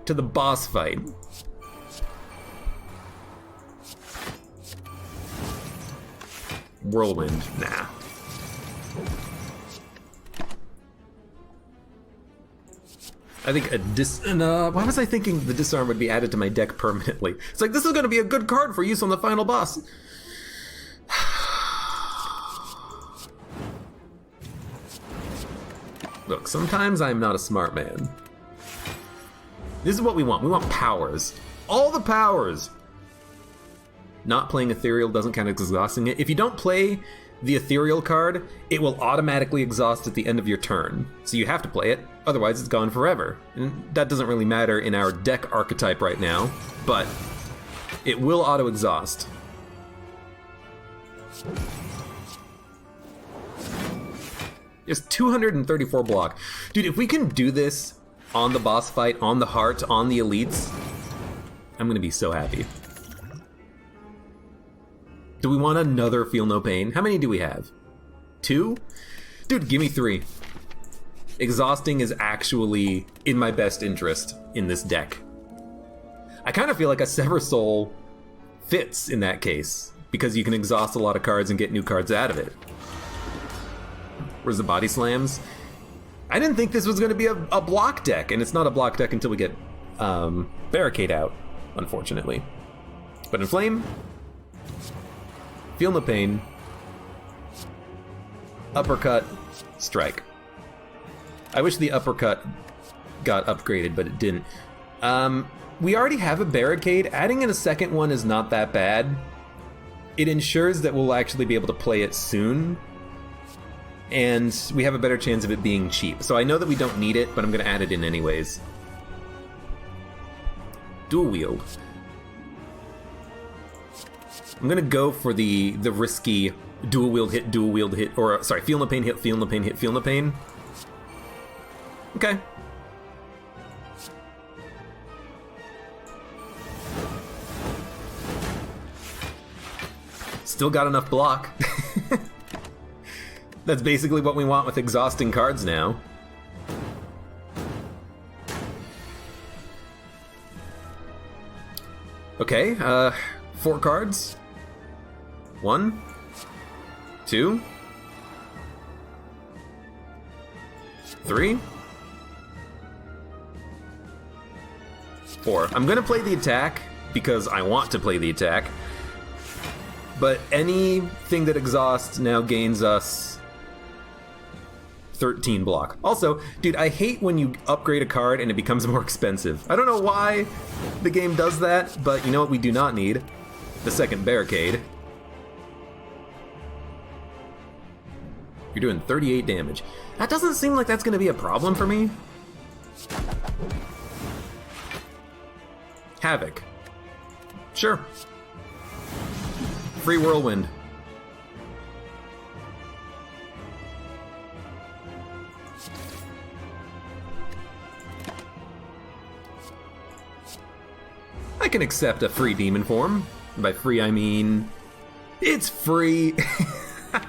to the boss fight. Whirlwind, nah. I think why was I thinking the Disarm would be added to my deck permanently? It's like, this is going to be a good card for use on the final boss. Look, sometimes I'm not a smart man. This is what we want. We want powers. All the powers! Not playing Ethereal doesn't count as exhausting it. If you don't play the Ethereal card, it will automatically exhaust at the end of your turn. So you have to play it, otherwise it's gone forever. And that doesn't really matter in our deck archetype right now, but it will auto-exhaust. It's 234 block. Dude, if we can do this on the boss fight, on the heart, on the elites, I'm gonna be so happy. Do we want another Feel No Pain? How many do we have? 2? Dude, give me 3. Exhausting is actually in my best interest in this deck. I kind of feel like a Sever Soul fits in that case, because you can exhaust a lot of cards and get new cards out of it. Where's the Body Slams? I didn't think this was going to be a block deck, and it's not a block deck until we get Barricade out, unfortunately. But Inflame, Feel No Pain, Uppercut, Strike. I wish the Uppercut got upgraded, but it didn't. We already have a Barricade. Adding in a second one is not that bad. It ensures that we'll actually be able to play it soon, and we have a better chance of it being cheap. So I know that we don't need it, but I'm going to add it in anyways. Dual Wield. I'm going to go for the risky dual wield hit, or sorry, Feel No Pain hit, Feel No Pain hit, Feel No Pain. Okay. Still got enough block. That's basically what we want with exhausting cards now. Okay, 4 cards. 1, 2, 3, 4. I'm gonna play the attack because I want to play the attack, but anything that exhausts now gains us 13 block. Also, dude, I hate when you upgrade a card and it becomes more expensive. I don't know why the game does that, but you know what we do not need? The second Barricade. You're doing 38 damage. That doesn't seem like that's going to be a problem for me. Havoc. Sure. Free Whirlwind. I can accept a free demon form. By free, I mean it's free.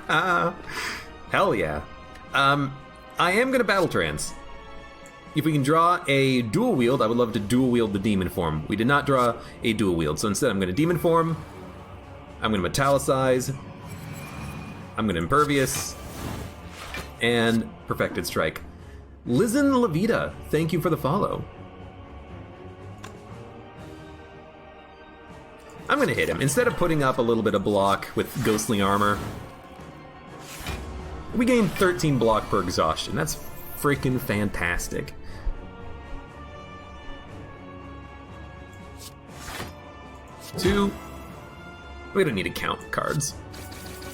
Hell yeah. I am gonna battle trance. If we can draw a dual wield, I would love to dual wield the demon form. We did not draw a dual wield, so instead I'm gonna demon form. I'm gonna metallicize. I'm gonna impervious. And perfected strike. Lizen Levita, thank you for the follow. I'm gonna hit him. Instead of putting up a little bit of block with ghostly armor, we gain 13 block per exhaustion. That's freaking fantastic. Two. We don't need to count cards.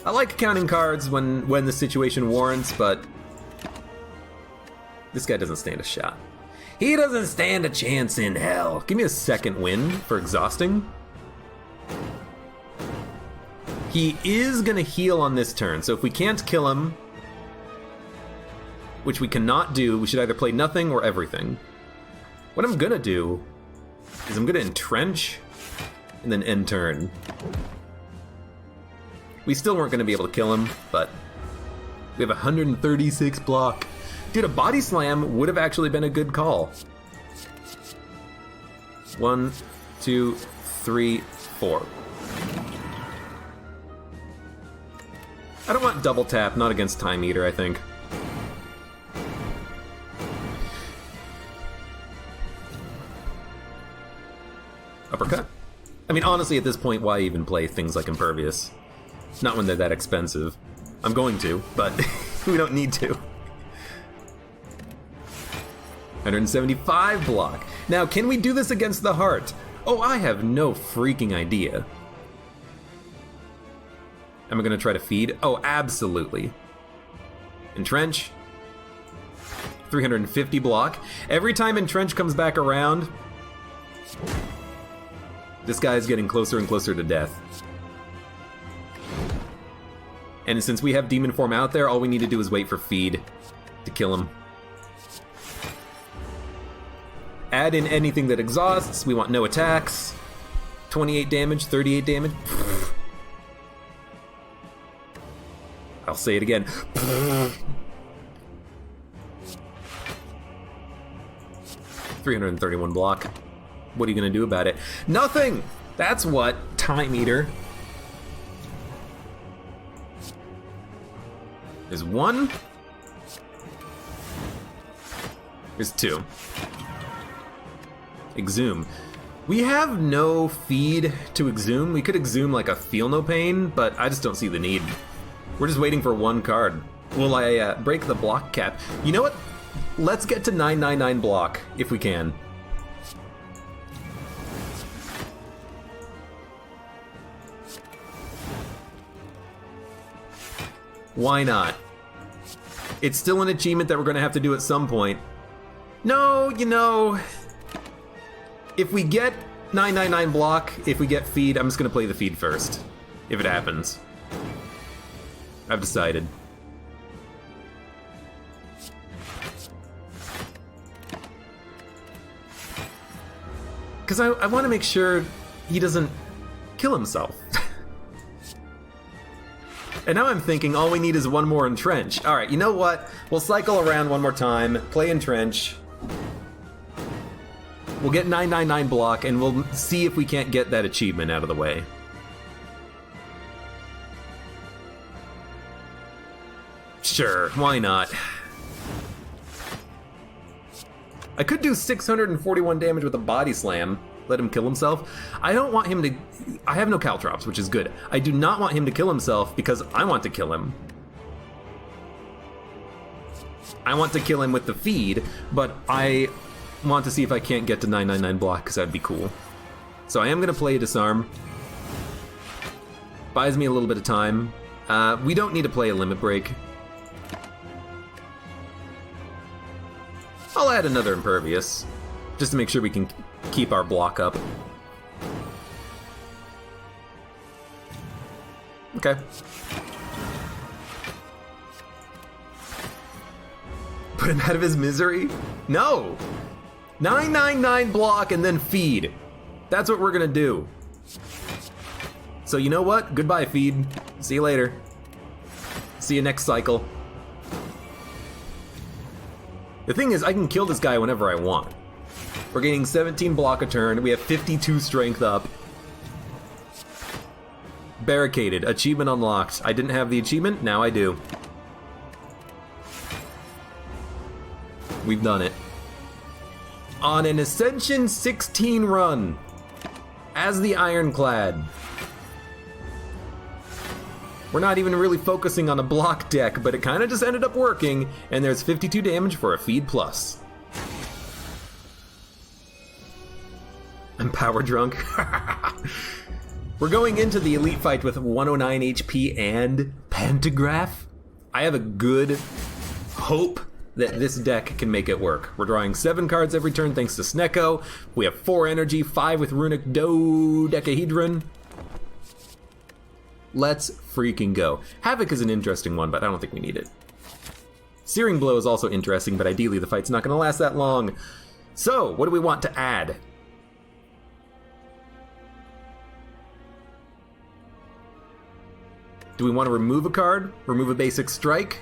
I like counting cards when the situation warrants, but this guy doesn't stand a shot. He doesn't stand a chance in hell. Give me a second win for exhausting. He is gonna heal on this turn, so if we can't kill him, which we cannot do, we should either play nothing or everything. What I'm gonna do is I'm gonna entrench and then end turn. We still weren't gonna be able to kill him, but we have 136 block. Dude, a body slam would have actually been a good call. 1, 2, 3, 4. I don't want double tap, not against Time Eater, I think. Uppercut? I mean, honestly, at this point, why even play things like Impervious? Not when they're that expensive. I'm going to, but we don't need to. 175 block. Now, can we do this against the heart? Oh, I have no freaking idea. Am I gonna try to feed? Oh, absolutely. Entrench. 350 block. Every time Entrench comes back around, this guy is getting closer and closer to death. And since we have Demon Form out there, all we need to do is wait for feed to kill him. Add in anything that exhausts. We want no attacks. 28 damage, 38 damage. I'll say it again. 331 block. What are you gonna do about it? Nothing! That's what. Time Eater. There's one. There's two. Exhume. We have no feed to exhume. We could exhume like a Feel No Pain, but I just don't see the need. We're just waiting for one card. Will I break the block cap? You know what? Let's get to 999 block, if we can. Why not? It's still an achievement that we're going to have to do at some point. No, you know, if we get 999 block, if we get feed, I'm just going to play the feed first, if it happens. I've decided. Because I want to make sure he doesn't kill himself. And now I'm thinking all we need is one more Entrench. Alright, you know what? We'll cycle around one more time, play Entrench. We'll get 999 block, and we'll see if we can't get that achievement out of the way. Sure, why not? I could do 641 damage with a body slam. Let him kill himself. I don't want him to... I have no caltrops, which is good. I do not want him to kill himself because I want to kill him. I want to kill him with the feed, but I want to see if I can't get to 999 block, because that'd be cool. So I am going to play Disarm. Buys me a little bit of time. We don't need to play a Limit Break. I'll add another Impervious, just to make sure we can keep our block up. Okay. Put him out of his misery? No! 999 block and then feed. That's what we're gonna do. So you know what? Goodbye, feed. See you later. See you next cycle. The thing is, I can kill this guy whenever I want. We're gaining 17 block a turn. We have 52 strength up. Barricaded. Achievement unlocked. I didn't have the achievement, now I do. We've done it. On an Ascension 16 run, as the Ironclad. We're not even really focusing on a block deck, but it kind of just ended up working, and there's 52 damage for a feed plus. I'm power drunk. We're going into the elite fight with 109 HP and Pantograph. I have a good hope that this deck can make it work. We're drawing 7 cards every turn thanks to Snecko. We have 4 energy, 5 with Runic Dodecahedron. Let's freaking go. Havoc is an interesting one, but I don't think we need it. Searing Blow is also interesting, but ideally the fight's not going to last that long. So, what do we want to add? Do we want to remove a card? Remove a basic strike?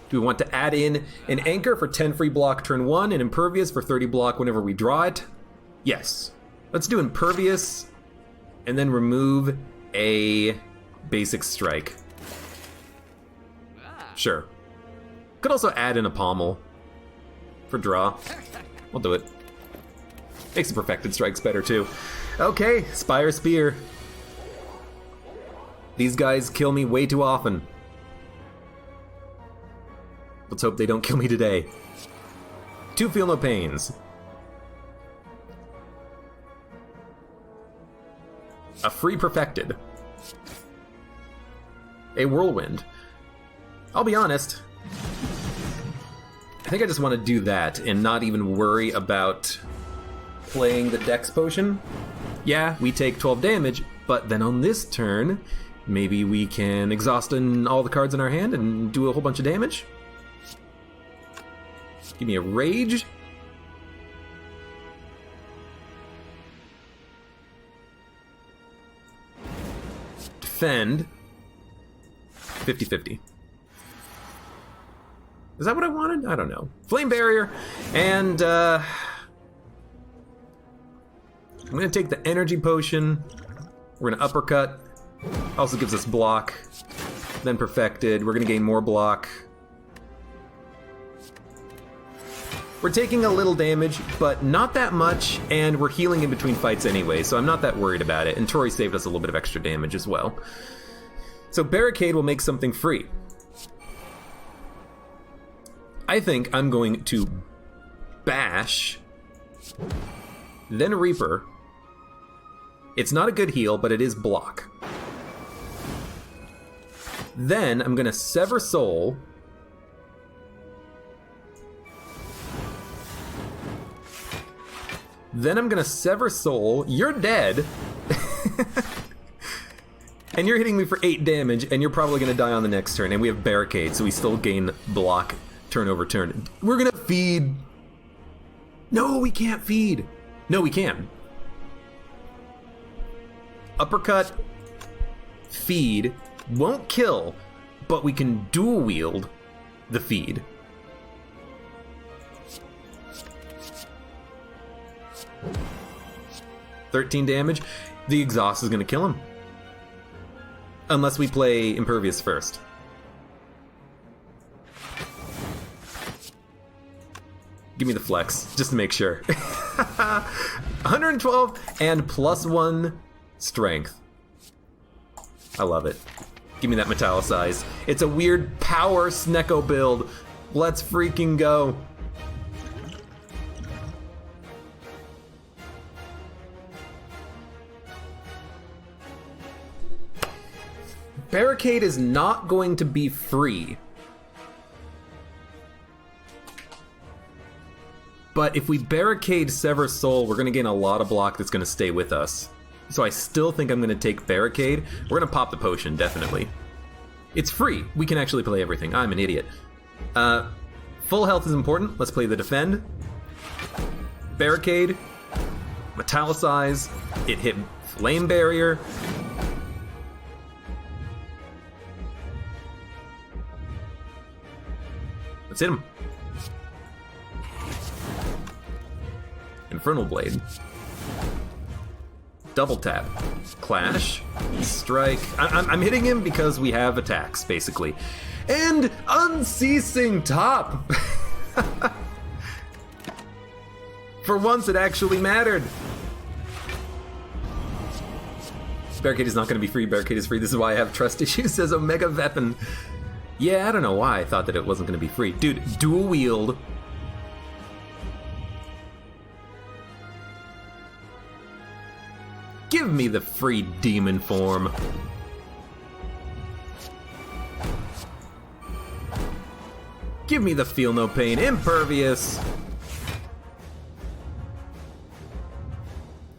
Do we want to add in an Anchor for 10 free block turn 1 and Impervious for 30 block whenever we draw it? Yes. Let's do Impervious and then remove a basic strike. Sure. Could also add in a Pommel for draw. We'll do it. Makes the Perfected Strikes better too. Okay, Spire Spear. These guys kill me way too often. Let's hope they don't kill me today. 2 Feel No Pains. A free Perfected. A Whirlwind. I'll be honest. I think I just want to do that and not even worry about playing the Dex Potion. Yeah, we take 12 damage, but then on this turn, maybe we can exhaust all the cards in our hand and do a whole bunch of damage. Give me a Rage. Defend. 50-50. Is that what I wanted? I don't know. Flame Barrier. And, I'm going to take the Energy Potion. We're going to Uppercut. Also gives us block. Then Perfected. We're going to gain more block. We're taking a little damage, but not that much, and we're healing in between fights anyway, so I'm not that worried about it. And Tori saved us a little bit of extra damage as well. So Barricade will make something free. I think I'm going to Bash, then Reaper. It's not a good heal, but it is block. Then I'm going to Sever Soul. Then I'm going to Sever Soul. You're dead. And you're hitting me for 8 damage, and you're probably going to die on the next turn. And we have Barricade, so we still gain block turn over turn. We're going to feed. No, we can't feed. No, we can. Uppercut. Feed. Won't kill, but we can dual wield the feed. $13 damage. The exhaust is going to kill him. Unless we play Impervious first. Give me the flex, just to make sure. 112 and +1 strength. I love it. Give me that metallicized. It's a weird power Snecko build. Let's freaking go. Barricade is not going to be free. But if we Barricade Sever Soul, we're going to gain a lot of block that's going to stay with us. So I still think I'm going to take Barricade. We're going to pop the potion, definitely. It's free. We can actually play everything. I'm an idiot. Full health is important. Let's play the Defend. Barricade. Metallicize. It hit Flame Barrier. Let's hit him. Infernal Blade. Double tap. Clash. Strike. I'm hitting him because we have attacks, basically. And Unceasing Top! For once, it actually mattered. Barricade is not going to be free. Barricade is free. This is why I have trust issues, says Omega Weapon. Yeah, I don't know why I thought that it wasn't going to be free. Dude, dual wield. Give me the free demon form. Give me the Feel No Pain. Impervious.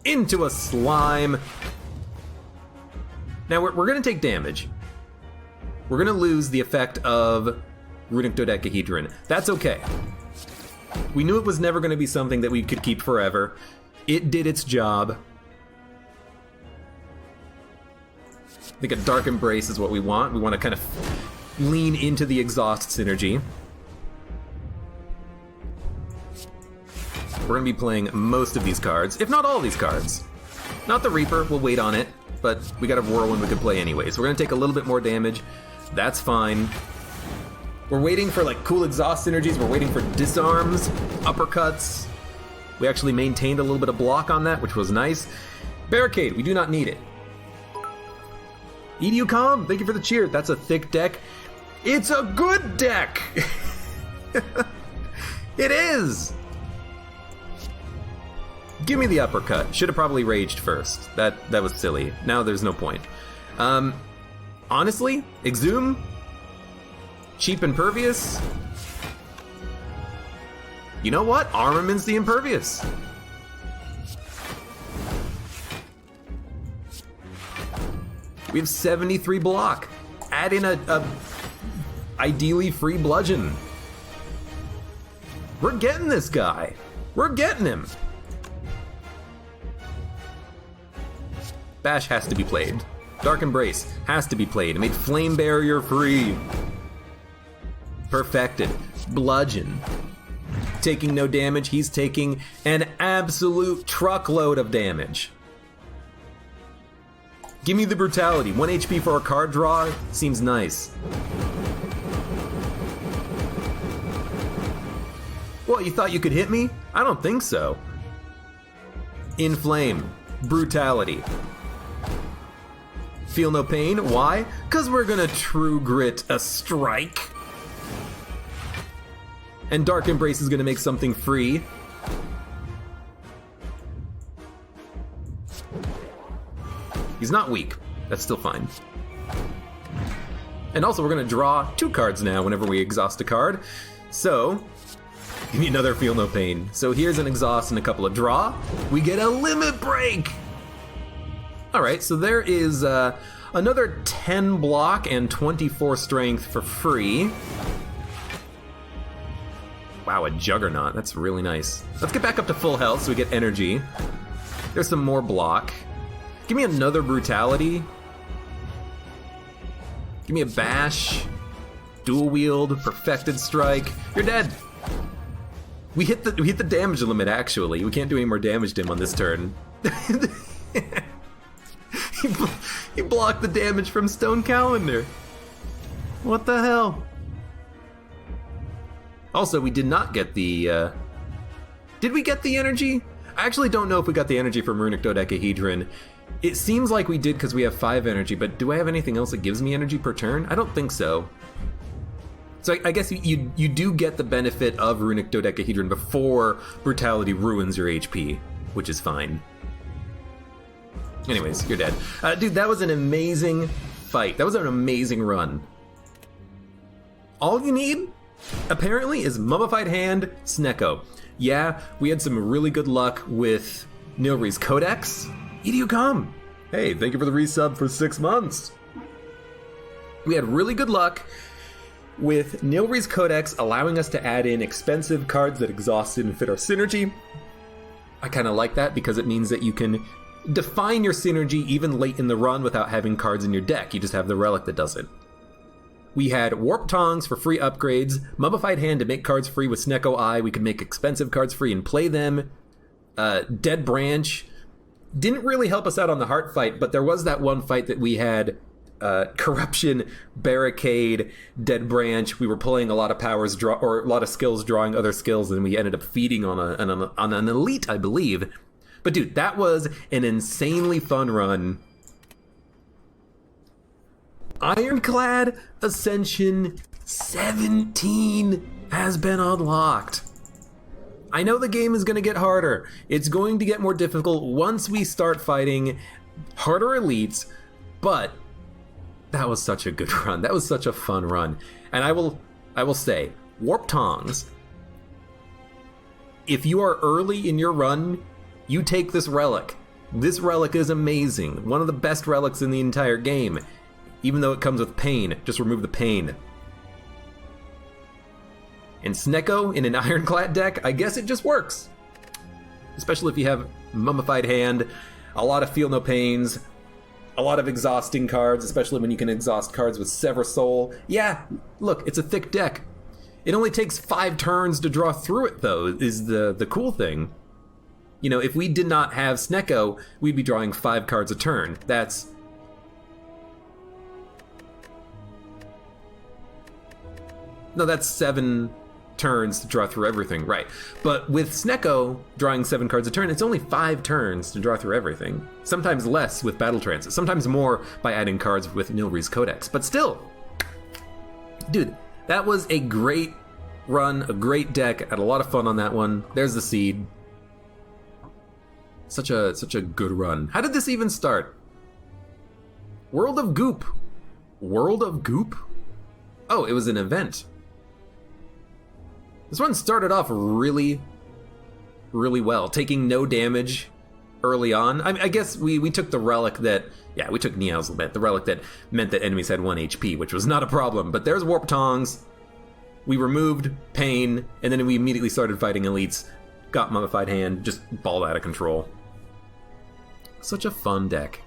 Into a slime. Now we're going to take damage. We're going to lose the effect of Runic Dodecahedron. That's okay. We knew it was never going to be something that we could keep forever. It did its job. I think a Dark Embrace is what we want. We want to kind of lean into the exhaust synergy. We're going to be playing most of these cards, if not all of these cards. Not the Reaper, we'll wait on it, but we got a Whirlwind we could play anyway, so we're going to take a little bit more damage. That's fine. We're waiting for like cool exhaust synergies, we're waiting for disarms, uppercuts. We actually maintained a little bit of block on that, which was nice. Barricade, we do not need it. EDU Calm, thank you for the cheer. That's a thick deck. It's a good deck! It is! Give me the uppercut. Should have probably raged first. That was silly. Now there's no point. Honestly, Exhume, cheap Impervious. You know what? Armament's the Impervious. We have 73 block. Add in a ideally free bludgeon. We're getting this guy. We're getting him. Bash has to be played. Dark Embrace has to be played. It made Flame Barrier free. Perfected. Bludgeon. Taking no damage, he's taking an absolute truckload of damage. Give me the Brutality. 1 HP for a card draw seems nice. What, you thought you could hit me? I don't think so. Inflame. Brutality. Feel No Pain. Why? Because we're gonna True Grit a strike. And Dark Embrace is gonna make something free. He's not weak. That's still fine. And also we're gonna draw 2 cards now whenever we exhaust a card. So, give me another Feel No Pain. So here's an exhaust and a couple of draw. We get a Limit Break! Alright, so there is another 10 block and 24 strength for free. Wow, a Juggernaut. That's really nice. Let's get back up to full health so we get energy. There's some more block. Give me another Brutality. Give me a Bash. Dual Wield. Perfected Strike. You're dead. We hit the damage limit, actually. We can't do any more damage to him on this turn. He blocked the damage from Stone Calendar. What the hell? Also, we did not get the... Did we get the energy? I actually don't know if we got the energy from Runic Dodecahedron. It seems like we did because we have 5 energy, but do I have anything else that gives me energy per turn? I don't think so. So I guess you do get the benefit of Runic Dodecahedron before Brutality ruins your HP, which is fine. Anyways, you're dead. Dude, that was an amazing fight. That was an amazing run. All you need, apparently, is Mummified Hand, Snecko. Yeah, we had some really good luck with Nilri's Codex. Idio come! Hey, thank you for the resub for 6 months. We had really good luck with Nilri's Codex allowing us to add in expensive cards that exhausted and fit our synergy. I kind of like that because it means that you can define your synergy even late in the run without having cards in your deck. You just have the relic that does it. We had Warp Tongs for free upgrades, Mummified Hand to make cards free with Snecko Eye. We could make expensive cards free and play them. Dead Branch didn't really help us out on the heart fight, but there was that one fight that we had Corruption, Barricade, Dead Branch. We were pulling a lot of powers, or a lot of skills, drawing other skills, and we ended up feeding on an elite, I believe. But dude, that was an insanely fun run. Ironclad Ascension 17 has been unlocked. I know the game is going to get harder. It's going to get more difficult once we start fighting harder elites, but that was such a good run. That was such a fun run. And I will say, Warp Tongs, if you are early in your run, you take this relic. This relic is amazing. One of the best relics in the entire game. Even though it comes with pain, just remove the pain. And Snecko in an Ironclad deck, I guess it just works. Especially if you have Mummified Hand, a lot of Feel No Pains, a lot of exhausting cards, especially when you can exhaust cards with Sever Soul. Yeah, look, it's a thick deck. It only takes 5 turns to draw through it, though, is the cool thing. You know, if we did not have Snecko, we'd be drawing 5 cards a turn. That's... No, that's 7 turns to draw through everything, right. But with Snecko drawing 7 cards a turn, it's only 5 turns to draw through everything. Sometimes less with Battle Trances, sometimes more by adding cards with Nilri's Codex. But still, dude, that was a great run, a great deck. I had a lot of fun on that one. There's the seed. Such a good run. How did this even start? World of Goop. World of Goop? Oh, it was an event. This one started off really, really well, taking no damage early on. I guess we took the relic that... Yeah, we took Niao's Lament, the relic that meant that enemies had 1 HP, which was not a problem. But there's Warp Tongs. We removed Pain, and then we immediately started fighting elites. Got Mummified Hand, just balled out of control. Such a fun deck.